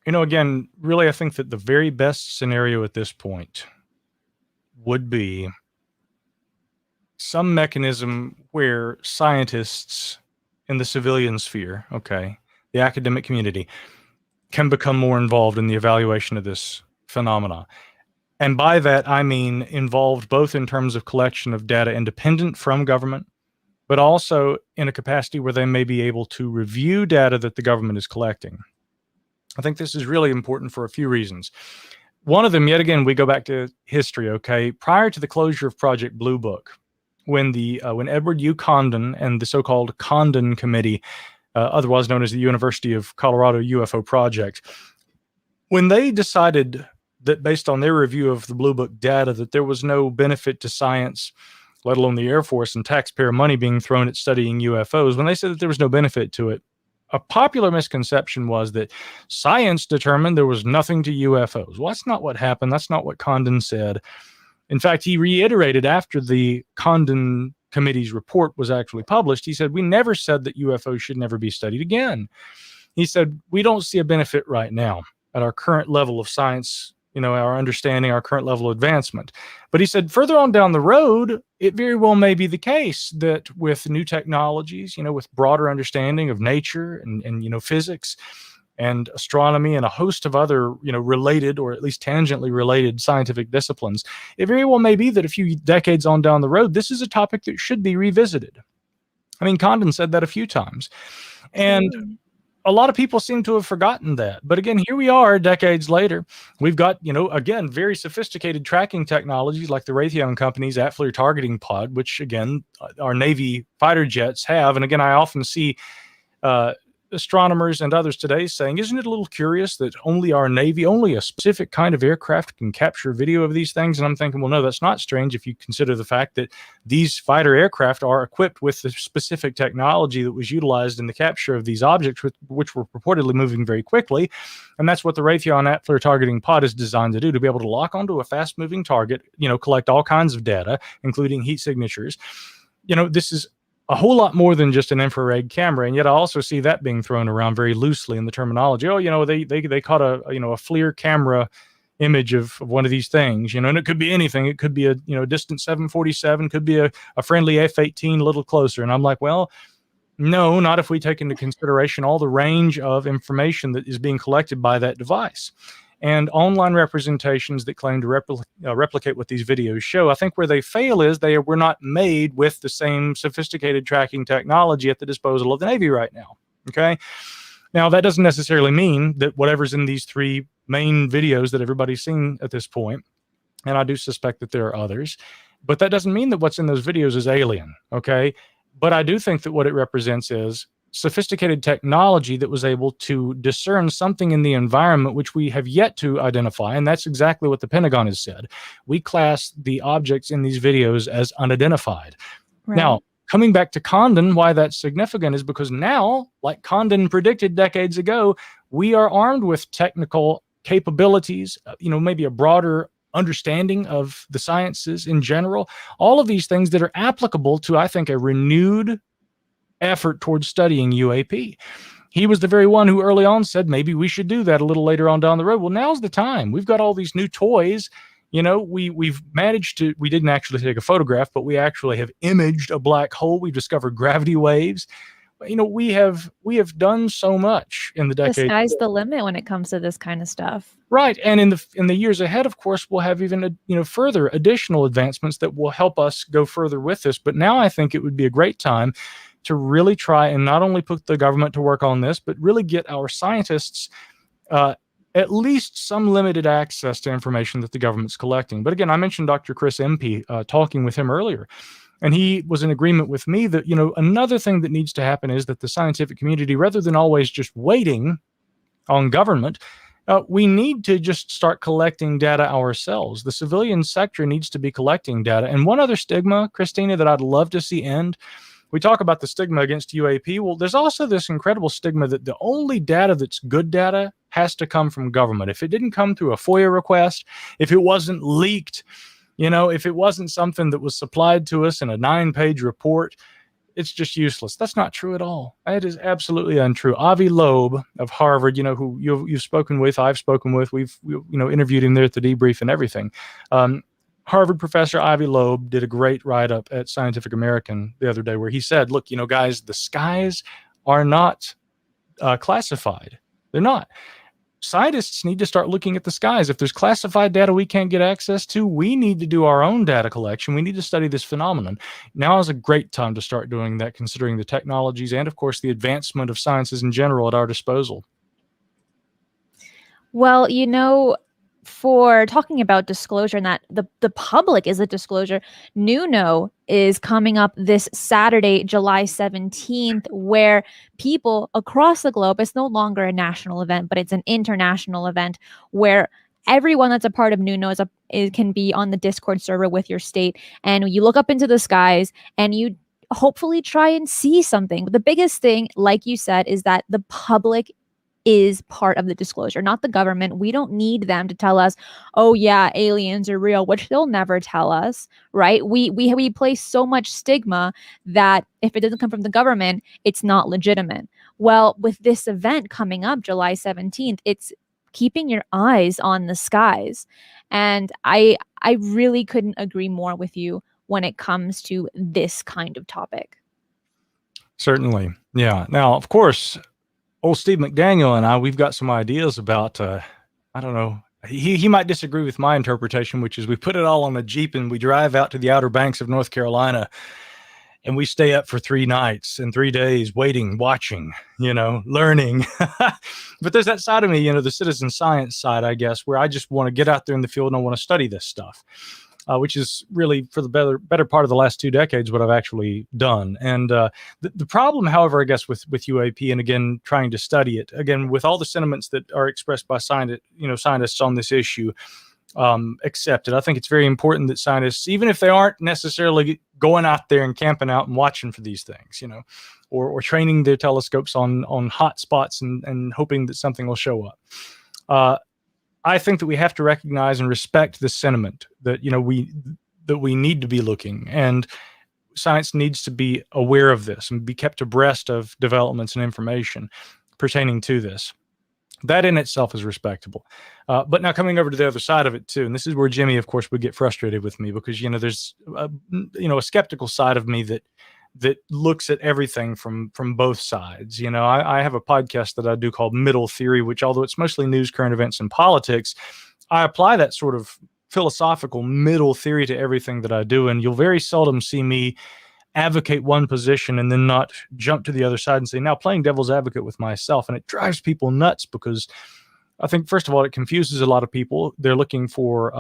again, really, I think that the very best scenario at this point would be some mechanism where scientists in the civilian sphere, the academic community, can become more involved in the evaluation of this phenomena. And by that, I mean involved both in terms of collection of data independent from government, but also in a capacity where they may be able to review data that the government is collecting. I think this is really important for a few reasons. One of them, yet again, we go back to history, prior to the closure of Project Blue Book, when Edward U. Condon and the so-called Condon Committee, otherwise known as the University of Colorado UFO Project, when they decided that based on their review of the Blue Book data that there was no benefit to science, let alone the Air Force and taxpayer money being thrown at studying UFOs, when they said that there was no benefit to it, a popular misconception was that science determined there was nothing to UFOs. Well, that's not what happened. That's not what Condon said. In fact, he reiterated after the Condon Committee's report was actually published, he said, we never said that UFOs should never be studied again. He said, we don't see a benefit right now at our current level of science, our understanding, our current level of advancement. But he said, further on down the road, it very well may be the case that with new technologies, with broader understanding of nature and physics and astronomy and a host of other, related or at least tangentially related scientific disciplines, it very well may be that a few decades on down the road, this is a topic that should be revisited. I mean, Condon said that a few times. And a lot of people seem to have forgotten that. But again, here we are decades later. We've got, again, very sophisticated tracking technologies like the Raytheon Company's at-FLIR targeting pod, which, again, our Navy fighter jets have. And again, I often see astronomers and others today saying, isn't it a little curious that only our Navy, only a specific kind of aircraft can capture video of these things? And I'm thinking, well, no, that's not strange if you consider the fact that these fighter aircraft are equipped with the specific technology that was utilized in the capture of these objects, which were purportedly moving very quickly. And that's what the Raytheon at-FLIR targeting pod is designed to do, to be able to lock onto a fast-moving target, collect all kinds of data, including heat signatures. This is a whole lot more than just an infrared camera, and yet I also see that being thrown around very loosely in the terminology. Oh, they caught a FLIR camera, image of one of these things, and it could be anything. It could be a distant 747, could be a friendly F-18 a little closer. And I'm like, well, no, not if we take into consideration all the range of information that is being collected by that device. And online representations that claim to replicate what these videos show, I think where they fail is they were not made with the same sophisticated tracking technology at the disposal of the Navy right now. Okay. Now, that doesn't necessarily mean that whatever's in these three main videos that everybody's seen at this point, and I do suspect that there are others, but that doesn't mean that what's in those videos is alien, okay? But I do think that what it represents is sophisticated technology that was able to discern something in the environment which we have yet to identify, and that's exactly what the Pentagon has said. We class the objects in these videos as unidentified. Right. Now, coming back to Condon, why that's significant is because now, like Condon predicted decades ago, we are armed with technical capabilities, maybe a broader understanding of the sciences in general, all of these things that are applicable to, I think, a renewed effort towards studying UAP. He was the very one who early on said maybe we should do that a little later on down the road. Well, now's the time. We've got all these new toys. We've managed to, we didn't actually take a photograph, but we actually have imaged a black hole. We've discovered gravity waves. We have done so much in the decade. The sky's the limit when it comes to this kind of stuff. Right. And in the years ahead, of course, we'll have even, further additional advancements that will help us go further with this. But now I think it would be a great time to really try and not only put the government to work on this, but really get our scientists at least some limited access to information that the government's collecting. But again, I mentioned Dr. Chris MP talking with him earlier, and he was in agreement with me that, another thing that needs to happen is that the scientific community, rather than always just waiting on government, we need to just start collecting data ourselves. The civilian sector needs to be collecting data. And one other stigma, Cristina, that I'd love to see end, we talk about the stigma against UAP. Well, there's also this incredible stigma that the only data that's good data has to come from government. If it didn't come through a FOIA request, if it wasn't leaked, if it wasn't something that was supplied to us in a 9-page report, it's just useless. That's not true at all. It is absolutely untrue. Avi Loeb of Harvard, who you've spoken with, I've spoken with, we've interviewed him there at the debrief and everything. Harvard professor Avi Loeb did a great write-up at Scientific American the other day where he said, look, guys, the skies are not classified. They're not. Scientists need to start looking at the skies. If there's classified data we can't get access to, we need to do our own data collection. We need to study this phenomenon. Now is a great time to start doing that, considering the technologies and, of course, the advancement of sciences in general at our disposal. Well, for talking about disclosure and that the public is a disclosure, Nuno is coming up this Saturday, July 17th, where people across the globe, it's no longer a national event, but it's an international event where everyone that's a part of Nuno can be on the Discord server with your state. And you look up into the skies and you hopefully try and see something. But the biggest thing, like you said, is that the public is part of the disclosure, not the government. We don't need them to tell us, oh yeah, aliens are real, which they'll never tell us, right? We place so much stigma that if it doesn't come from the government, it's not legitimate. Well, with this event coming up July 17th, it's keeping your eyes on the skies. And I really couldn't agree more with you when it comes to this kind of topic. Certainly. Yeah. Now, of course, old Steve McDaniel and we've got some ideas about, I don't know, he might disagree with my interpretation, which is we put it all on a Jeep and we drive out to the Outer Banks of North Carolina and we stay up for 3 nights and 3 days waiting, watching, learning. But there's that side of me, the citizen science side, I guess, where I just want to get out there in the field and I want to study this stuff. Which is really for the better part of the last 2 decades what I've actually done. And the problem, however, I guess with UAP and again trying to study it again with all the sentiments that are expressed by scientists on this issue accepted. I think it's very important that scientists, even if they aren't necessarily going out there and camping out and watching for these things, or training their telescopes on hot spots and hoping that something will show up. I think that we have to recognize and respect the sentiment that we need to be looking, and science needs to be aware of this and be kept abreast of developments and information pertaining to this. That in itself is respectable. But now coming over to the other side of it too, and this is where Jimmy, of course, would get frustrated with me because, there's, a skeptical side of me that looks at everything from both sides. I have a podcast that I do called Middle Theory, which, although it's mostly news, current events, and politics, I apply that sort of philosophical middle theory to everything that I do. And you'll very seldom see me advocate one position and then not jump to the other side and say, now playing devil's advocate with myself. And it drives people nuts because I think, first of all, it confuses a lot of people. They're looking for,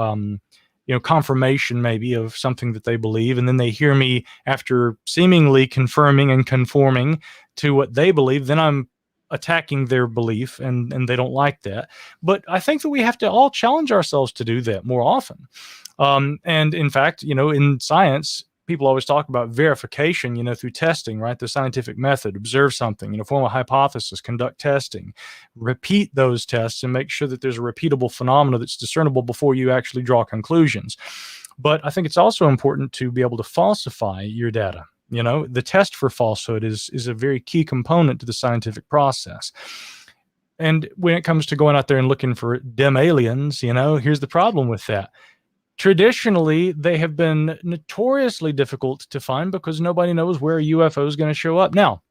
confirmation maybe of something that they believe. And then they hear me after seemingly confirming and conforming to what they believe. Then I'm attacking their belief and they don't like that. But I think that we have to all challenge ourselves to do that more often. And in fact, in science, people always talk about verification, through testing, right? The scientific method, observe something, form a hypothesis, conduct testing, repeat those tests and make sure that there's a repeatable phenomena that's discernible before you actually draw conclusions. But I think it's also important to be able to falsify your data. The test for falsehood is a very key component to the scientific process. And when it comes to going out there and looking for dim aliens, here's the problem with that. Traditionally, they have been notoriously difficult to find because nobody knows where a UFO is going to show up. Now,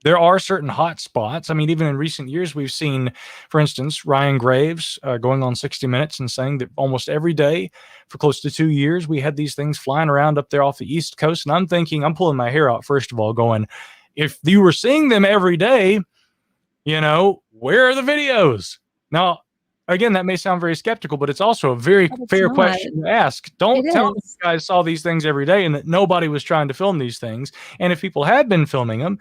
there are certain hot spots. I mean, even in recent years, we've seen, for instance, Ryan Graves going on 60 Minutes and saying that almost every day for close to 2 years, we had these things flying around up there off the East Coast. And I'm pulling my hair out, first of all, going, if you were seeing them every day, where are the videos? Now, again, that may sound very skeptical, but it's also a very fair question to ask. Don't tell me you guys saw these things every day and that nobody was trying to film these things. And if people had been filming them,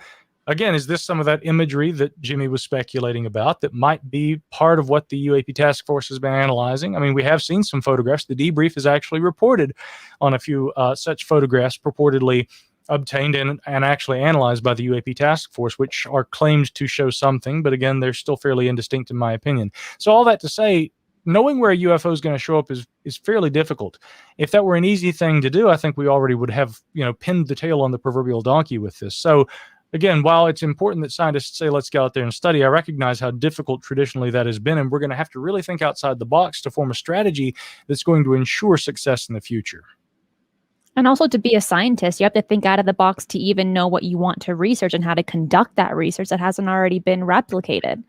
again, is this some of that imagery that Jimmy was speculating about that might be part of what the UAP task force has been analyzing? I mean, we have seen some photographs. The debrief is actually reported on a few such photographs purportedly obtained and actually analyzed by the UAP task force, which are claimed to show something, but again, they're still fairly indistinct in my opinion. So all that to say, knowing where a UFO is going to show up is fairly difficult. If that were an easy thing to do, I think we already would have, pinned the tail on the proverbial donkey with this. So again, while it's important that scientists say, let's get out there and study, I recognize how difficult traditionally that has been, and we're going to have to really think outside the box to form a strategy that's going to ensure success in the future. And also, to be a scientist, you have to think out of the box to even know what you want to research and how to conduct that research that hasn't already been replicated.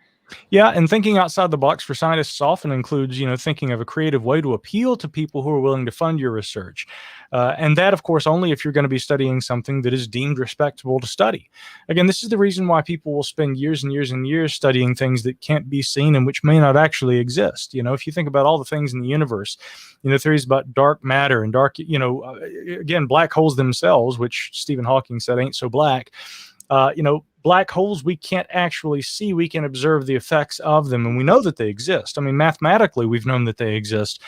Yeah, and thinking outside the box for scientists often includes, thinking of a creative way to appeal to people who are willing to fund your research. And that, of course, only if you're going to be studying something that is deemed respectable to study. Again, this is the reason why people will spend years and years and years studying things that can't be seen and which may not actually exist. If you think about all the things in the universe, theories about dark matter and again, black holes themselves, which Stephen Hawking said ain't so black. Black holes we can't actually see. We can observe the effects of them, and we know that they exist. I mean, mathematically, we've known that they exist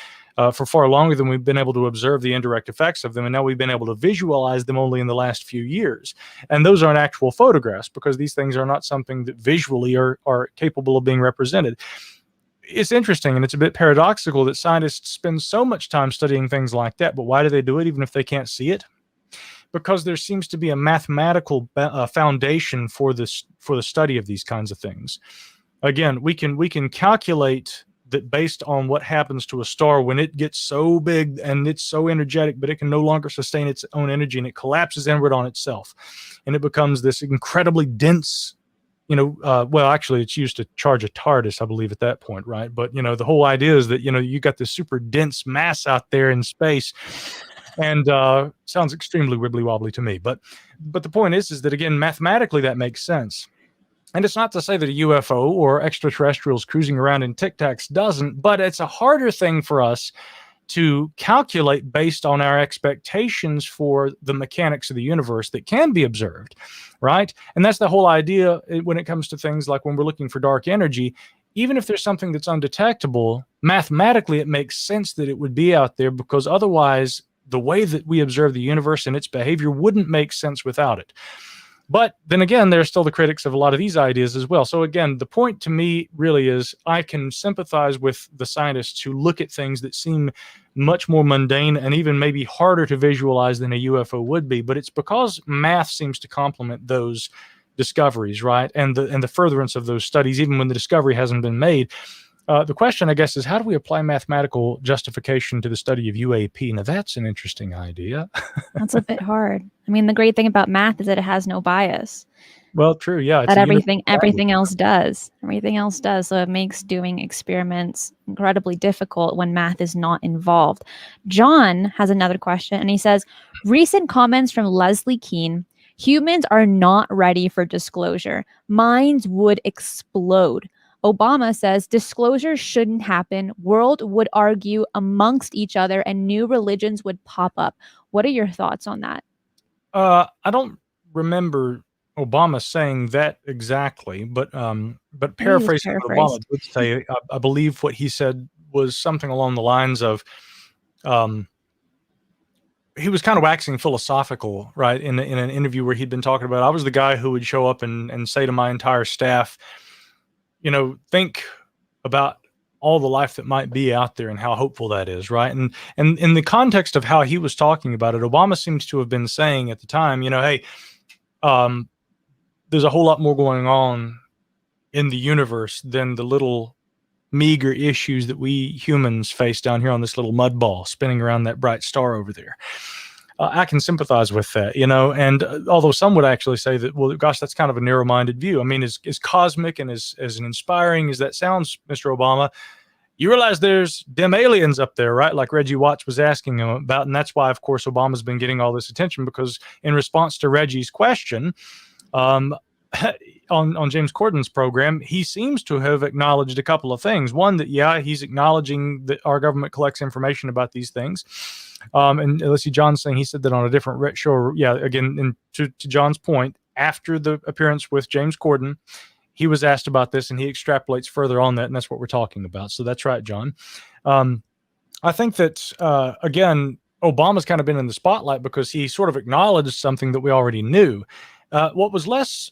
for far longer than we've been able to observe the indirect effects of them, and now we've been able to visualize them only in the last few years. And those aren't actual photographs because these things are not something that visually are capable of being represented. It's interesting, and it's a bit paradoxical that scientists spend so much time studying things like that, but why do they do it even if they can't see it? Because there seems to be a mathematical foundation for the study of these kinds of things. Again, we can calculate that based on what happens to a star when it gets so big and it's so energetic, but it can no longer sustain its own energy and it collapses inward on itself, and it becomes this incredibly dense. Actually, it's used to charge a TARDIS, I believe, at that point, right? But the whole idea is that you got this super dense mass out there in space. And sounds extremely wibbly wobbly to me, but the point is that again, mathematically that makes sense. And it's not to say that a UFO or extraterrestrials cruising around in Tic Tacs doesn't, but it's a harder thing for us to calculate based on our expectations for the mechanics of the universe that can be observed, right? And that's the whole idea when it comes to things like when we're looking for dark energy. Even if there's something that's undetectable, mathematically it makes sense that it would be out there because otherwise the way that we observe the universe and its behavior wouldn't make sense without it. But then again, there are still the critics of a lot of these ideas as well. So again, the point to me really is I can sympathize with the scientists who look at things that seem much more mundane and even maybe harder to visualize than a UFO would be. But it's because math seems to complement those discoveries, right? And the furtherance of those studies, even when the discovery hasn't been made. The question, I guess, is how do we apply mathematical justification to the study of UAP? Now, that's an interesting idea. That's a bit hard. I mean, the great thing about math is that it has no bias. Well, true, yeah. That everything else does. Everything else does. So it makes doing experiments incredibly difficult when math is not involved. John has another question, and he says, recent comments from Leslie Keene, humans are not ready for disclosure. Minds would explode. Obama says disclosure shouldn't happen. World would argue amongst each other and new religions would pop up. What are your thoughts on that? I don't remember Obama saying that exactly, but paraphrasing what Obama did say, I believe what he said was something along the lines of, he was kind of waxing philosophical, right? In an interview where he'd been talking about, I was the guy who would show up and say to my entire staff, think about all the life that might be out there and how hopeful that is, right? And in the context of how he was talking about it, Obama seems to have been saying at the time, hey, there's a whole lot more going on in the universe than the little meager issues that we humans face down here on this little mud ball spinning around that bright star over there. I can sympathize with that, and although some would actually say that, well, gosh, that's kind of a narrow-minded view. I mean, as cosmic and as inspiring as that sounds, Mr. Obama, you realize there's them aliens up there, right? Like Reggie Watts was asking him about, and that's why, of course, Obama's been getting all this attention, because in response to Reggie's question, on James Corden's program, he seems to have acknowledged a couple of things. One, that, yeah, he's acknowledging that our government collects information about these things. And let's see, John's saying he said that on a different show. Yeah, again, and to John's point, after the appearance with James Corden, he was asked about this, and he extrapolates further on that, and that's what we're talking about. So that's right, John. I think that, again, Obama's kind of been in the spotlight because he sort of acknowledged something that we already knew. What was less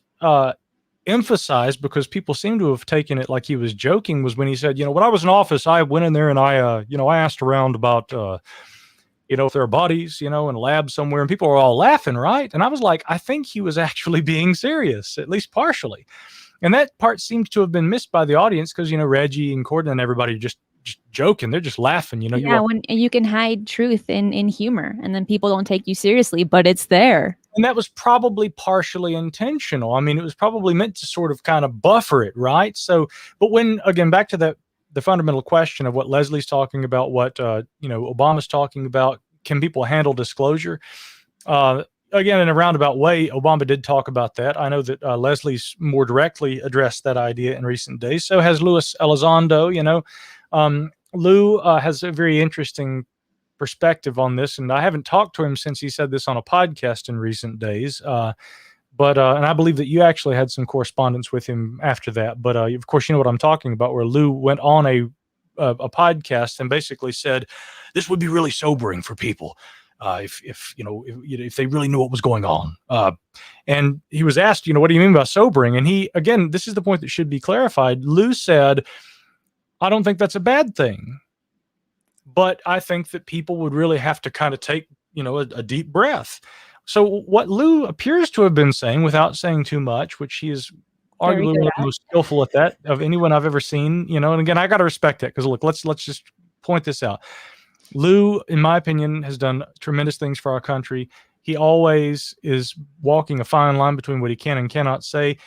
emphasized, because people seem to have taken it like he was joking, was when he said, when I was in office, I went in there and I asked around about, if there are bodies, in a lab somewhere, and people were all laughing, right? And I was like, I think he was actually being serious, at least partially. And that part seems to have been missed by the audience because, Reggie and Corden and everybody are just joking. They're just laughing, Yeah, when you can hide truth in humor, and then people don't take you seriously, but it's there. And that was probably partially intentional. I mean, it was probably meant to sort of kind of buffer it, right? So, but when, again, back to the fundamental question of what Leslie's talking about, what, Obama's talking about, can people handle disclosure? Again, in a roundabout way, Obama did talk about that. I know that Leslie's more directly addressed that idea in recent days. So has Luis Elizondo, Lou has a very interesting perspective on this, and I haven't talked to him since he said this on a podcast in recent days. But and I believe that you actually had some correspondence with him after that. But of course, you know what I'm talking about, where Lou went on a podcast and basically said, this would be really sobering for people if they really knew what was going on. And he was asked, what do you mean by sobering? And he, again, this is the point that should be clarified. Lou said, I don't think that's a bad thing, but I think that people would really have to kind of take, a deep breath. So what Lou appears to have been saying, without saying too much, which he is arguably one of the most skillful at that of anyone I've ever seen, and again, I got to respect that, because look, let's just point this out. Lou, in my opinion, has done tremendous things for our country. He always is walking a fine line between what he can and cannot say.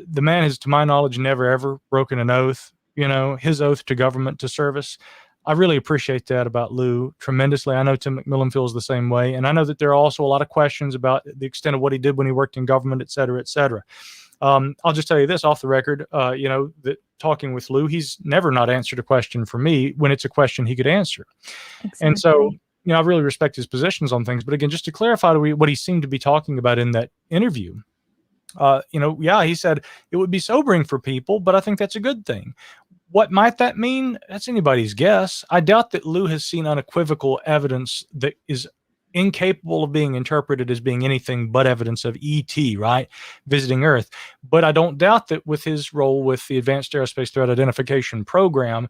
The man has, to my knowledge, never, ever broken an oath, his oath to government, to service. I really appreciate that about Lou tremendously. I know Tim McMillan feels the same way. And I know that there are also a lot of questions about the extent of what he did when he worked in government, et cetera, et cetera. I'll just tell you this off the record, that talking with Lou, he's never not answered a question for me when it's a question he could answer. Exactly. And so, I really respect his positions on things. But again, just to clarify what he seemed to be talking about in that interview, he said it would be sobering for people, but I think that's a good thing. What might that mean? That's anybody's guess. I doubt that Lou has seen unequivocal evidence that is incapable of being interpreted as being anything but evidence of ET, right? Visiting Earth. But I don't doubt that with his role with the Advanced Aerospace Threat Identification Program,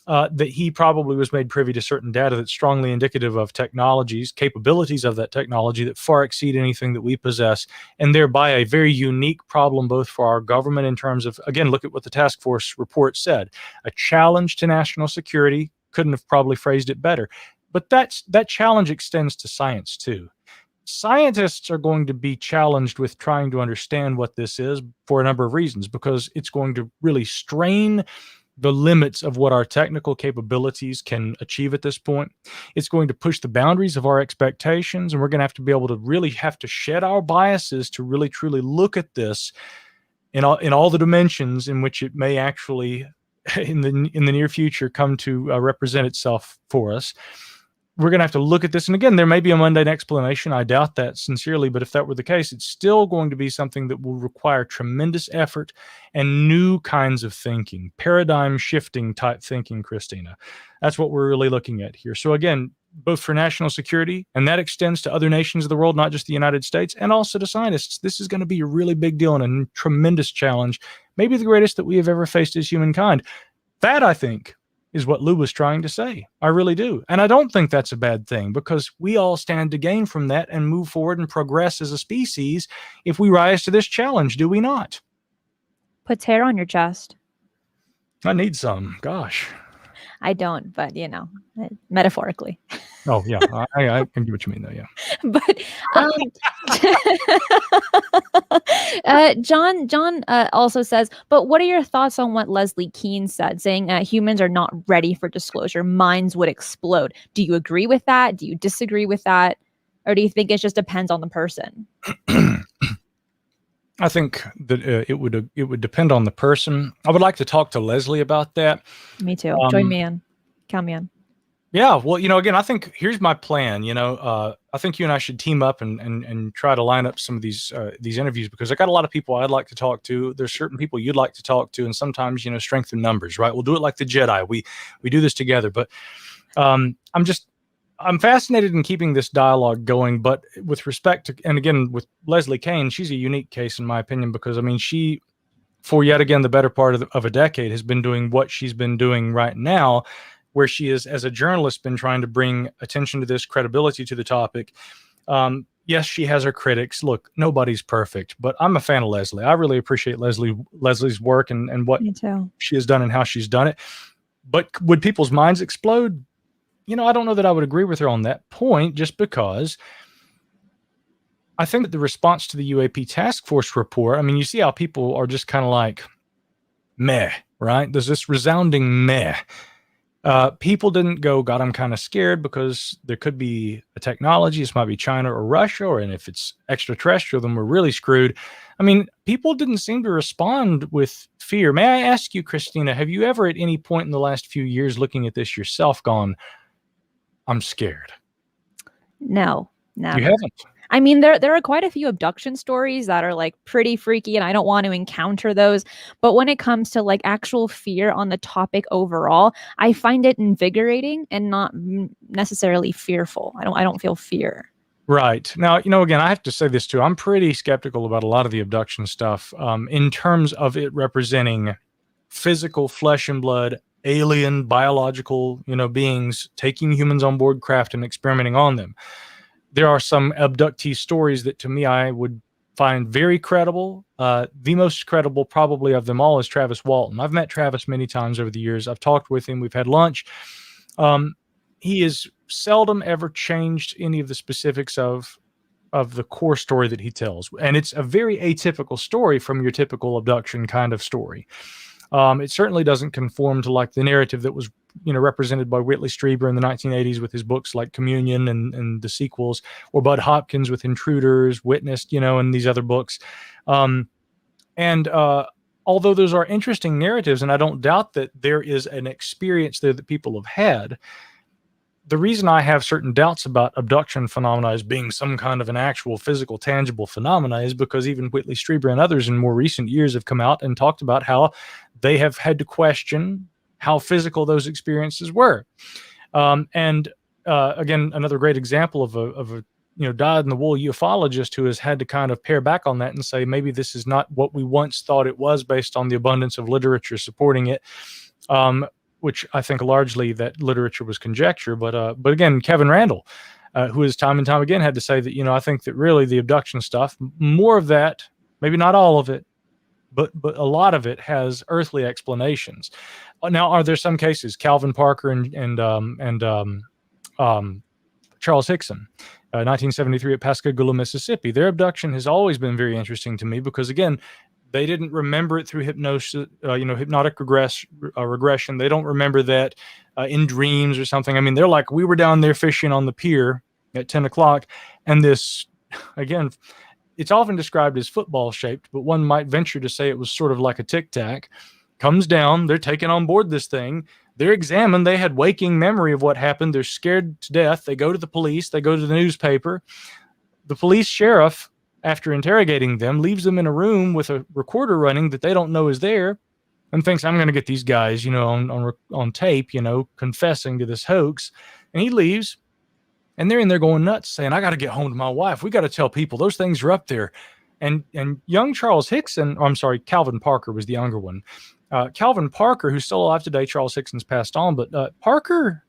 that he probably was made privy to certain data that's strongly indicative of technologies, capabilities of that technology that far exceed anything that we possess, and thereby a very unique problem both for our government in terms of, again, look at what the task force report said, a challenge to national security. Couldn't have probably phrased it better. But that challenge extends to science too. Scientists are going to be challenged with trying to understand what this is for a number of reasons, because it's going to really strain the limits of what our technical capabilities can achieve at this point. It's going to push the boundaries of our expectations, and we're going to have to be able to really have to shed our biases to really truly look at this in all the dimensions in which it may actually in the near future come to represent itself for us. We're going to have to look at this. And again, there may be a mundane explanation. I doubt that sincerely, but if that were the case, it's still going to be something that will require tremendous effort and new kinds of thinking, paradigm shifting type thinking, Cristina. That's what we're really looking at here. So again, both for national security, and that extends to other nations of the world, not just the United States, and also to scientists, this is going to be a really big deal and a tremendous challenge, maybe the greatest that we have ever faced as humankind. That, I think, is what Lou was trying to say. I really do. And I don't think that's a bad thing, because we all stand to gain from that and move forward and progress as a species if we rise to this challenge, do we not? Puts hair on your chest. I need some. Gosh. I don't, but metaphorically. Oh yeah, I can get what you mean though. Yeah. But John also says, but what are your thoughts on what Leslie Kean said, saying humans are not ready for disclosure, minds would explode? Do you agree with that? Do you disagree with that? Or do you think it just depends on the person? I think that it would depend on the person. I would like to talk to Leslie about that. Me too. Join me in. Count me in. Yeah, well, again, I think here's my plan. I think you and I should team up and try to line up some of these interviews, because I got a lot of people I'd like to talk to. There's certain people you'd like to talk to, and sometimes strength in numbers, right? We'll do it like the Jedi. We do this together. But I'm fascinated in keeping this dialogue going. But with respect to, and again with Leslie Kean, she's a unique case in my opinion, because she, for yet again the better part of a decade, has been doing what she's been doing right now, where she is, as a journalist, been trying to bring attention to this, credibility to the topic. Yes, she has her critics. Look, nobody's perfect, but I'm a fan of Leslie. I really appreciate Leslie's work and what she has done and how she's done it. But would people's minds explode? I don't know that I would agree with her on that point, just because I think that the response to the UAP task force report, you see how people are just kind of like, meh, right? There's this resounding meh. People didn't go, God, I'm kind of scared because there could be a technology. This might be China or Russia, and if it's extraterrestrial, then we're really screwed. People didn't seem to respond with fear. May I ask you, Cristina, have you ever at any point in the last few years looking at this yourself gone, I'm scared? No, never. You haven't? There are quite a few abduction stories that are pretty freaky, and I don't want to encounter those. But when it comes to actual fear on the topic overall, I find it invigorating and not necessarily fearful. I don't feel fear. Right. Now, again, I have to say this too. I'm pretty skeptical about a lot of the abduction stuff in terms of it representing physical flesh and blood, alien biological, beings taking humans on board craft and experimenting on them. There are some abductee stories that to me I would find very credible. The most credible probably of them all is Travis Walton. I've met Travis many times over the years. I've talked with him. We've had lunch. He has seldom ever changed any of the specifics of the core story that he tells. And it's a very atypical story from your typical abduction kind of story. It certainly doesn't conform to the narrative that was represented by Whitley Strieber in the 1980s with his books like Communion and the sequels, or Bud Hopkins with Intruders, Witnessed, and these other books. Although those are interesting narratives, and I don't doubt that there is an experience there that people have had, the reason I have certain doubts about abduction phenomena as being some kind of an actual physical, tangible phenomena is because even Whitley Strieber and others in more recent years have come out and talked about how they have had to question how physical those experiences were. Again, another great example of a dyed-in-the-wool ufologist who has had to kind of pare back on that and say, maybe this is not what we once thought it was based on the abundance of literature supporting it. which I think largely that literature was conjecture. But again, Kevin Randall, who has time and time again had to say that, I think that really the abduction stuff, more of that, maybe not all of it, but a lot of it has earthly explanations. Now, are there some cases, Calvin Parker and Charles Hickson, 1973 at Pascagoula, Mississippi. Their abduction has always been very interesting to me because, again, they didn't remember it through hypnosis, hypnotic regression. They don't remember that in dreams or something. I mean, they're like, we were down there fishing on the pier at 10 o'clock, and this, again, it's often described as football shaped, but one might venture to say it was sort of like a tic-tac, comes down, they're taken on board this thing, they're examined, they had waking memory of what happened, they're scared to death, they go to the police, they go to the newspaper. The police sheriff, after interrogating them, leaves them in a room with a recorder running that they don't know is there and thinks, I'm going to get these guys, on tape, confessing to this hoax. And he leaves. And they're in there going nuts saying, I got to get home to my wife. We got to tell people those things are up there. And young Charles Hickson, Calvin Parker was the younger one. Calvin Parker, who's still alive today, Charles Hickson's passed on, but Parker,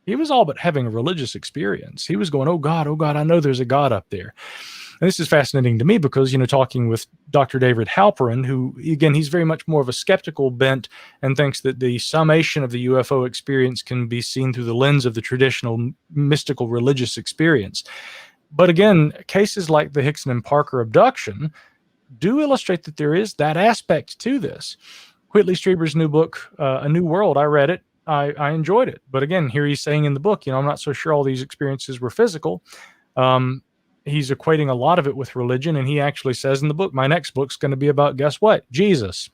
he was all but having a religious experience. He was going, oh God, I know there's a God up there. And this is fascinating to me because, talking with Dr. David Halperin, who, again, he's very much more of a skeptical bent and thinks that the summation of the UFO experience can be seen through the lens of the traditional mystical religious experience. But again, cases like the Hickson and Parker abduction do illustrate that there is that aspect to this. Whitley Strieber's new book, A New World, I read it. I enjoyed it. But again, here he's saying in the book, I'm not so sure all these experiences were physical. He's equating a lot of it with religion, and he actually says in the book, my next book's going to be about, guess what? Jesus.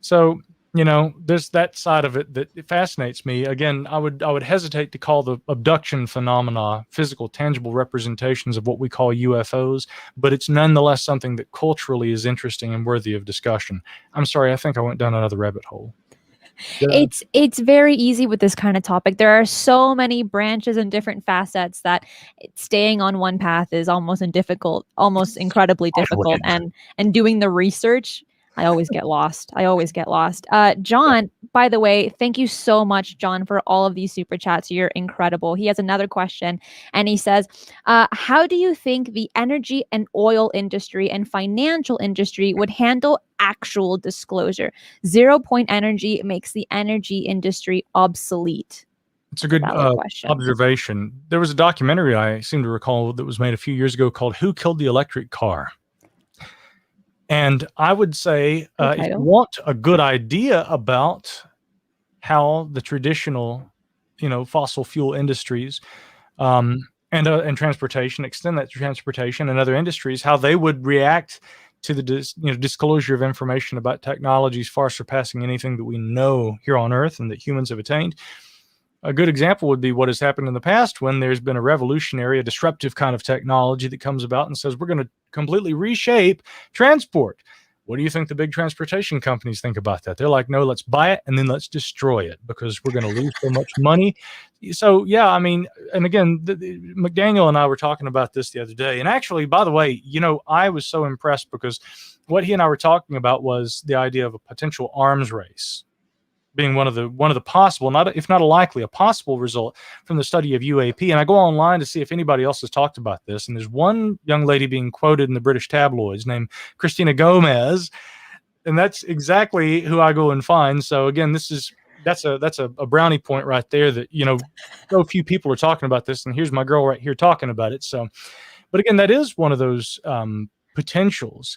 So, there's that side of it that it fascinates me. Again, I would hesitate to call the abduction phenomena physical, tangible representations of what we call UFOs, but it's nonetheless something that culturally is interesting and worthy of discussion. I'm sorry, I think I went down another rabbit hole. Yeah. It's very easy with this kind of topic. There are so many branches and different facets that staying on one path is almost incredibly difficult. And doing the research, I always get lost. John, by the way, thank you so much, John, for all of these super chats. You're incredible. He has another question, and he says, how do you think the energy and oil industry and financial industry would handle actual disclosure? 0 point energy makes the energy industry obsolete. It's a good observation. There was a documentary I seem to recall that was made a few years ago called Who Killed the Electric Car? And I would say, if you want a good idea about how the traditional, fossil fuel industries and transportation, extend that to transportation and other industries, how they would react to the disclosure of information about technologies far surpassing anything that we know here on Earth and that humans have attained. A good example would be what has happened in the past when there's been a disruptive kind of technology that comes about and says, we're going to completely reshape transport. What do you think the big transportation companies think about that? They're like, no, let's buy it and then let's destroy it because we're going to lose so much money. So, yeah, I mean, and again, McDaniel and I were talking about this the other day. And actually, by the way, I was so impressed because what he and I were talking about was the idea of a potential arms race being one of the possible, if not a likely, a possible result from the study of UAP. And I go online to see if anybody else has talked about this. And there's one young lady being quoted in the British tabloids named Cristina Gomez. And that's exactly who I go and find. So again, that's a brownie point right there that, so few people are talking about this. And here's my girl right here talking about it. So, but again, that is one of those potentials.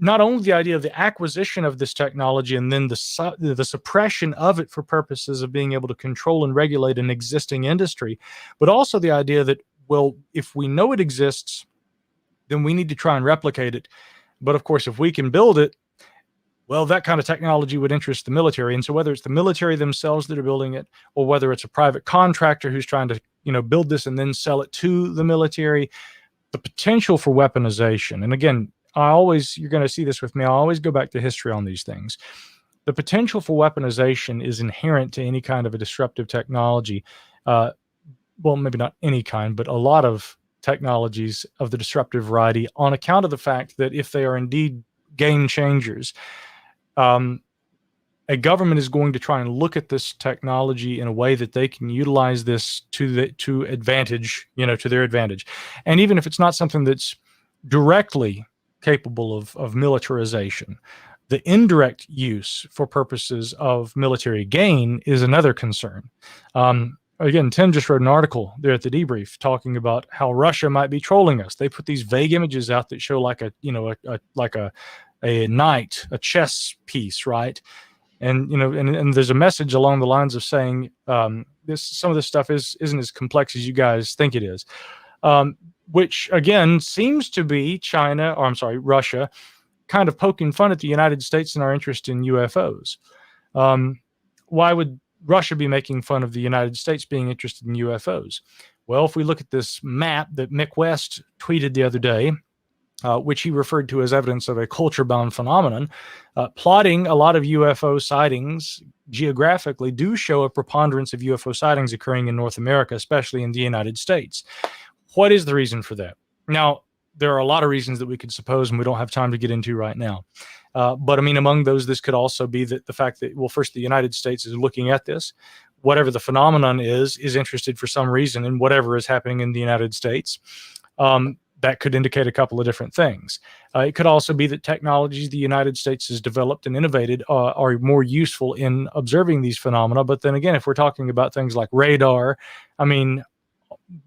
Not only the idea of the acquisition of this technology and then the suppression of it for purposes of being able to control and regulate an existing industry, but also the idea that, well, if we know it exists, then we need to try and replicate it. But of course, if we can build it, well, that kind of technology would interest the military. And so whether it's the military themselves that are building it, or whether it's a private contractor who's trying to, build this and then sell it to the military, the potential for weaponization. And again, you're going to see this with me. I always go back to history on these things. The potential for weaponization is inherent to any kind of a disruptive technology. Well, maybe not any kind, but a lot of technologies of the disruptive variety on account of the fact that if they are indeed game changers, and a government is going to try and look at this technology in a way that they can utilize this to advantage, to their advantage. And even if it's not something that's directly capable of militarization, the indirect use for purposes of military gain is another concern. Again, Tim just wrote an article there at the debrief talking about how Russia might be trolling us. They put these vague images out that show like a knight, a chess piece, right? And and there's a message along the lines of saying some of this stuff isn't as complex as you guys think it is, which again seems to be Russia, kind of poking fun at the United States and our interest in UFOs. Why would Russia be making fun of the United States being interested in UFOs? Well, if we look at this map that Mick West tweeted the other day, which he referred to as evidence of a culture-bound phenomenon, plotting a lot of UFO sightings geographically do show a preponderance of UFO sightings occurring in North America, especially in the United States. What is the reason for that? Now, there are a lot of reasons that we could suppose, and we don't have time to get into right now. But I mean, among those, this could also be that the fact that, well, first, the United States is looking at this. Whatever the phenomenon is interested for some reason in whatever is happening in the United States. That could indicate a couple of different things. It could also be that technologies the United States has developed and innovated are more useful in observing these phenomena. But then again, if we're talking about things like radar, I mean,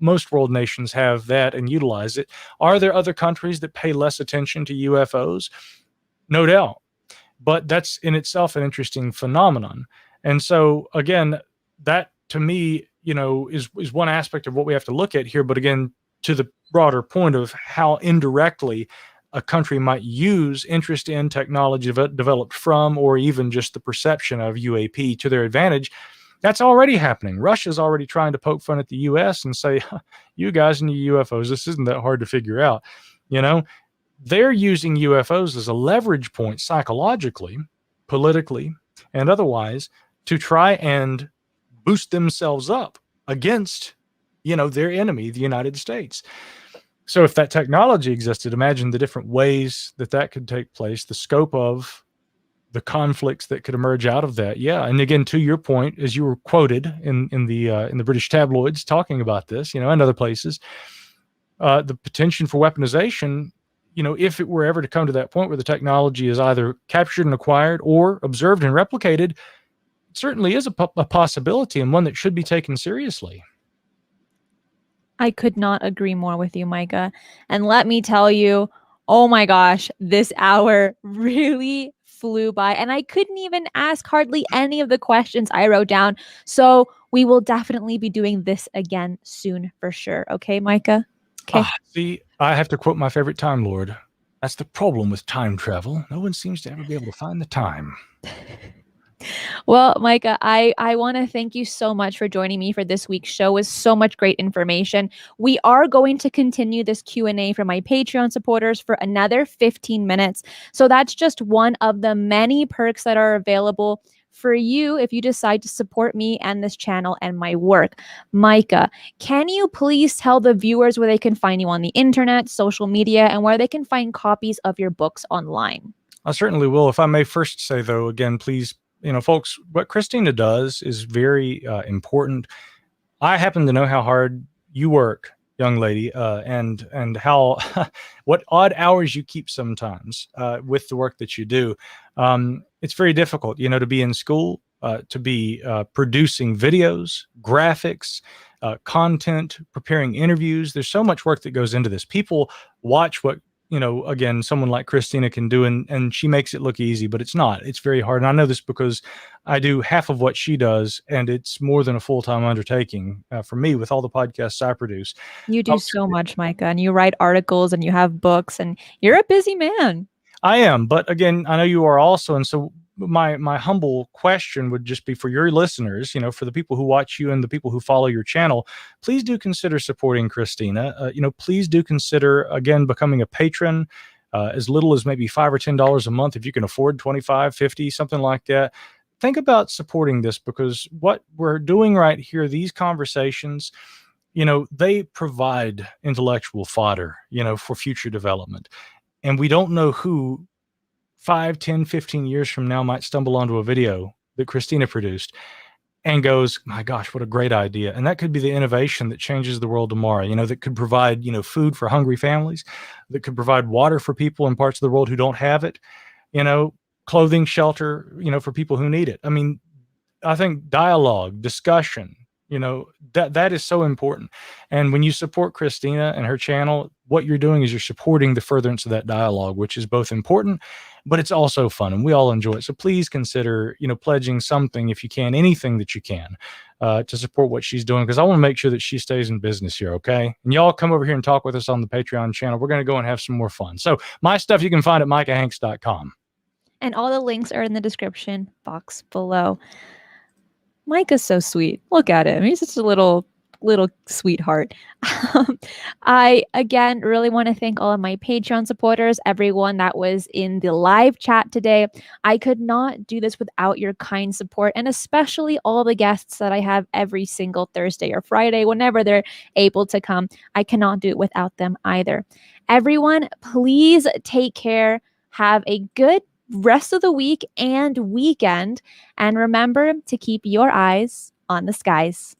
most world nations have that and utilize it. Are there other countries that pay less attention to UFOs? No doubt. But that's in itself an interesting phenomenon. And so, again, that to me, is one aspect of what we have to look at here. But again, to the broader point of how indirectly a country might use interest in technology developed from, or even just the perception of UAP to their advantage, that's already happening. Russia's already trying to poke fun at the U.S. and say, you guys and your UFOs, this isn't that hard to figure out. They're using UFOs as a leverage point psychologically, politically, and otherwise to try and boost themselves up against their enemy, the United States. So if that technology existed, imagine the different ways that could take place, the scope of the conflicts that could emerge out of that. Yeah. And again, to your point, as you were quoted in the British tabloids talking about this, and other places, the potential for weaponization, if it were ever to come to that point where the technology is either captured and acquired or observed and replicated, it certainly is a possibility, and one that should be taken seriously. I could not agree more with you, Micah. And let me tell you, oh my gosh, this hour really flew by, and I couldn't even ask hardly any of the questions I wrote down. So we will definitely be doing this again soon for sure. Okay, Micah? Okay. See, I have to quote my favorite Time Lord. That's the problem with time travel. No one seems to ever be able to find the time. Well, Micah, I want to thank you so much for joining me for this week's show. It was so much great information. We are going to continue this Q&A for my Patreon supporters for another 15 minutes. So that's just one of the many perks that are available for you if you decide to support me and this channel and my work. Micah, can you please tell the viewers where they can find you on the internet, social media, and where they can find copies of your books online? I certainly will. If I may first say, though, again, please, folks, what Cristina does is very important. I happen to know how hard you work, young lady, and how what odd hours you keep sometimes with the work that you do. It's very difficult, to be in school, to be producing videos, graphics, content, preparing interviews. There's so much work that goes into this. People watch what again, someone like Cristina can do, and she makes it look easy, but it's not. It's very hard. And I know this because I do half of what she does, and it's more than a full-time undertaking for me with all the podcasts I produce. You do so much, Micah, and you write articles and you have books, and you're a busy man. I am, but again, I know you are also. And so my humble question would just be for your listeners, for the people who watch you and the people who follow your channel, please do consider supporting Cristina. Please do consider, again, becoming a patron, as little as maybe $5 or $10 a month. If you can afford 25, 50, something like that. Think about supporting this, because what we're doing right here, these conversations, they provide intellectual fodder, for future development. And we don't know who 5, 10, 15 years from now might stumble onto a video that Cristina produced and goes, my gosh, what a great idea. And that could be the innovation that changes the world tomorrow, that could provide, food for hungry families, that could provide water for people in parts of the world who don't have it, clothing, shelter, for people who need it. I mean, I think dialogue, discussion, that is so important. And when you support Cristina and her channel, what you're doing is you're supporting the furtherance of that dialogue, which is both important, but it's also fun, and we all enjoy it. So please consider, pledging something if you can, anything that you can, to support what she's doing, because I want to make sure that she stays in business here, okay? And y'all come over here and talk with us on the Patreon channel. We're going to go and have some more fun. So my stuff you can find at micahhanks.com. And all the links are in the description box below. Micah's so sweet. Look at him. He's just a little sweetheart. I, again, really want to thank all of my Patreon supporters, everyone that was in the live chat today. I could not do this without your kind support, and especially all the guests that I have every single Thursday or Friday, whenever they're able to come. I cannot do it without them either. Everyone, please take care. Have a good rest of the week and weekend. And remember to keep your eyes on the skies.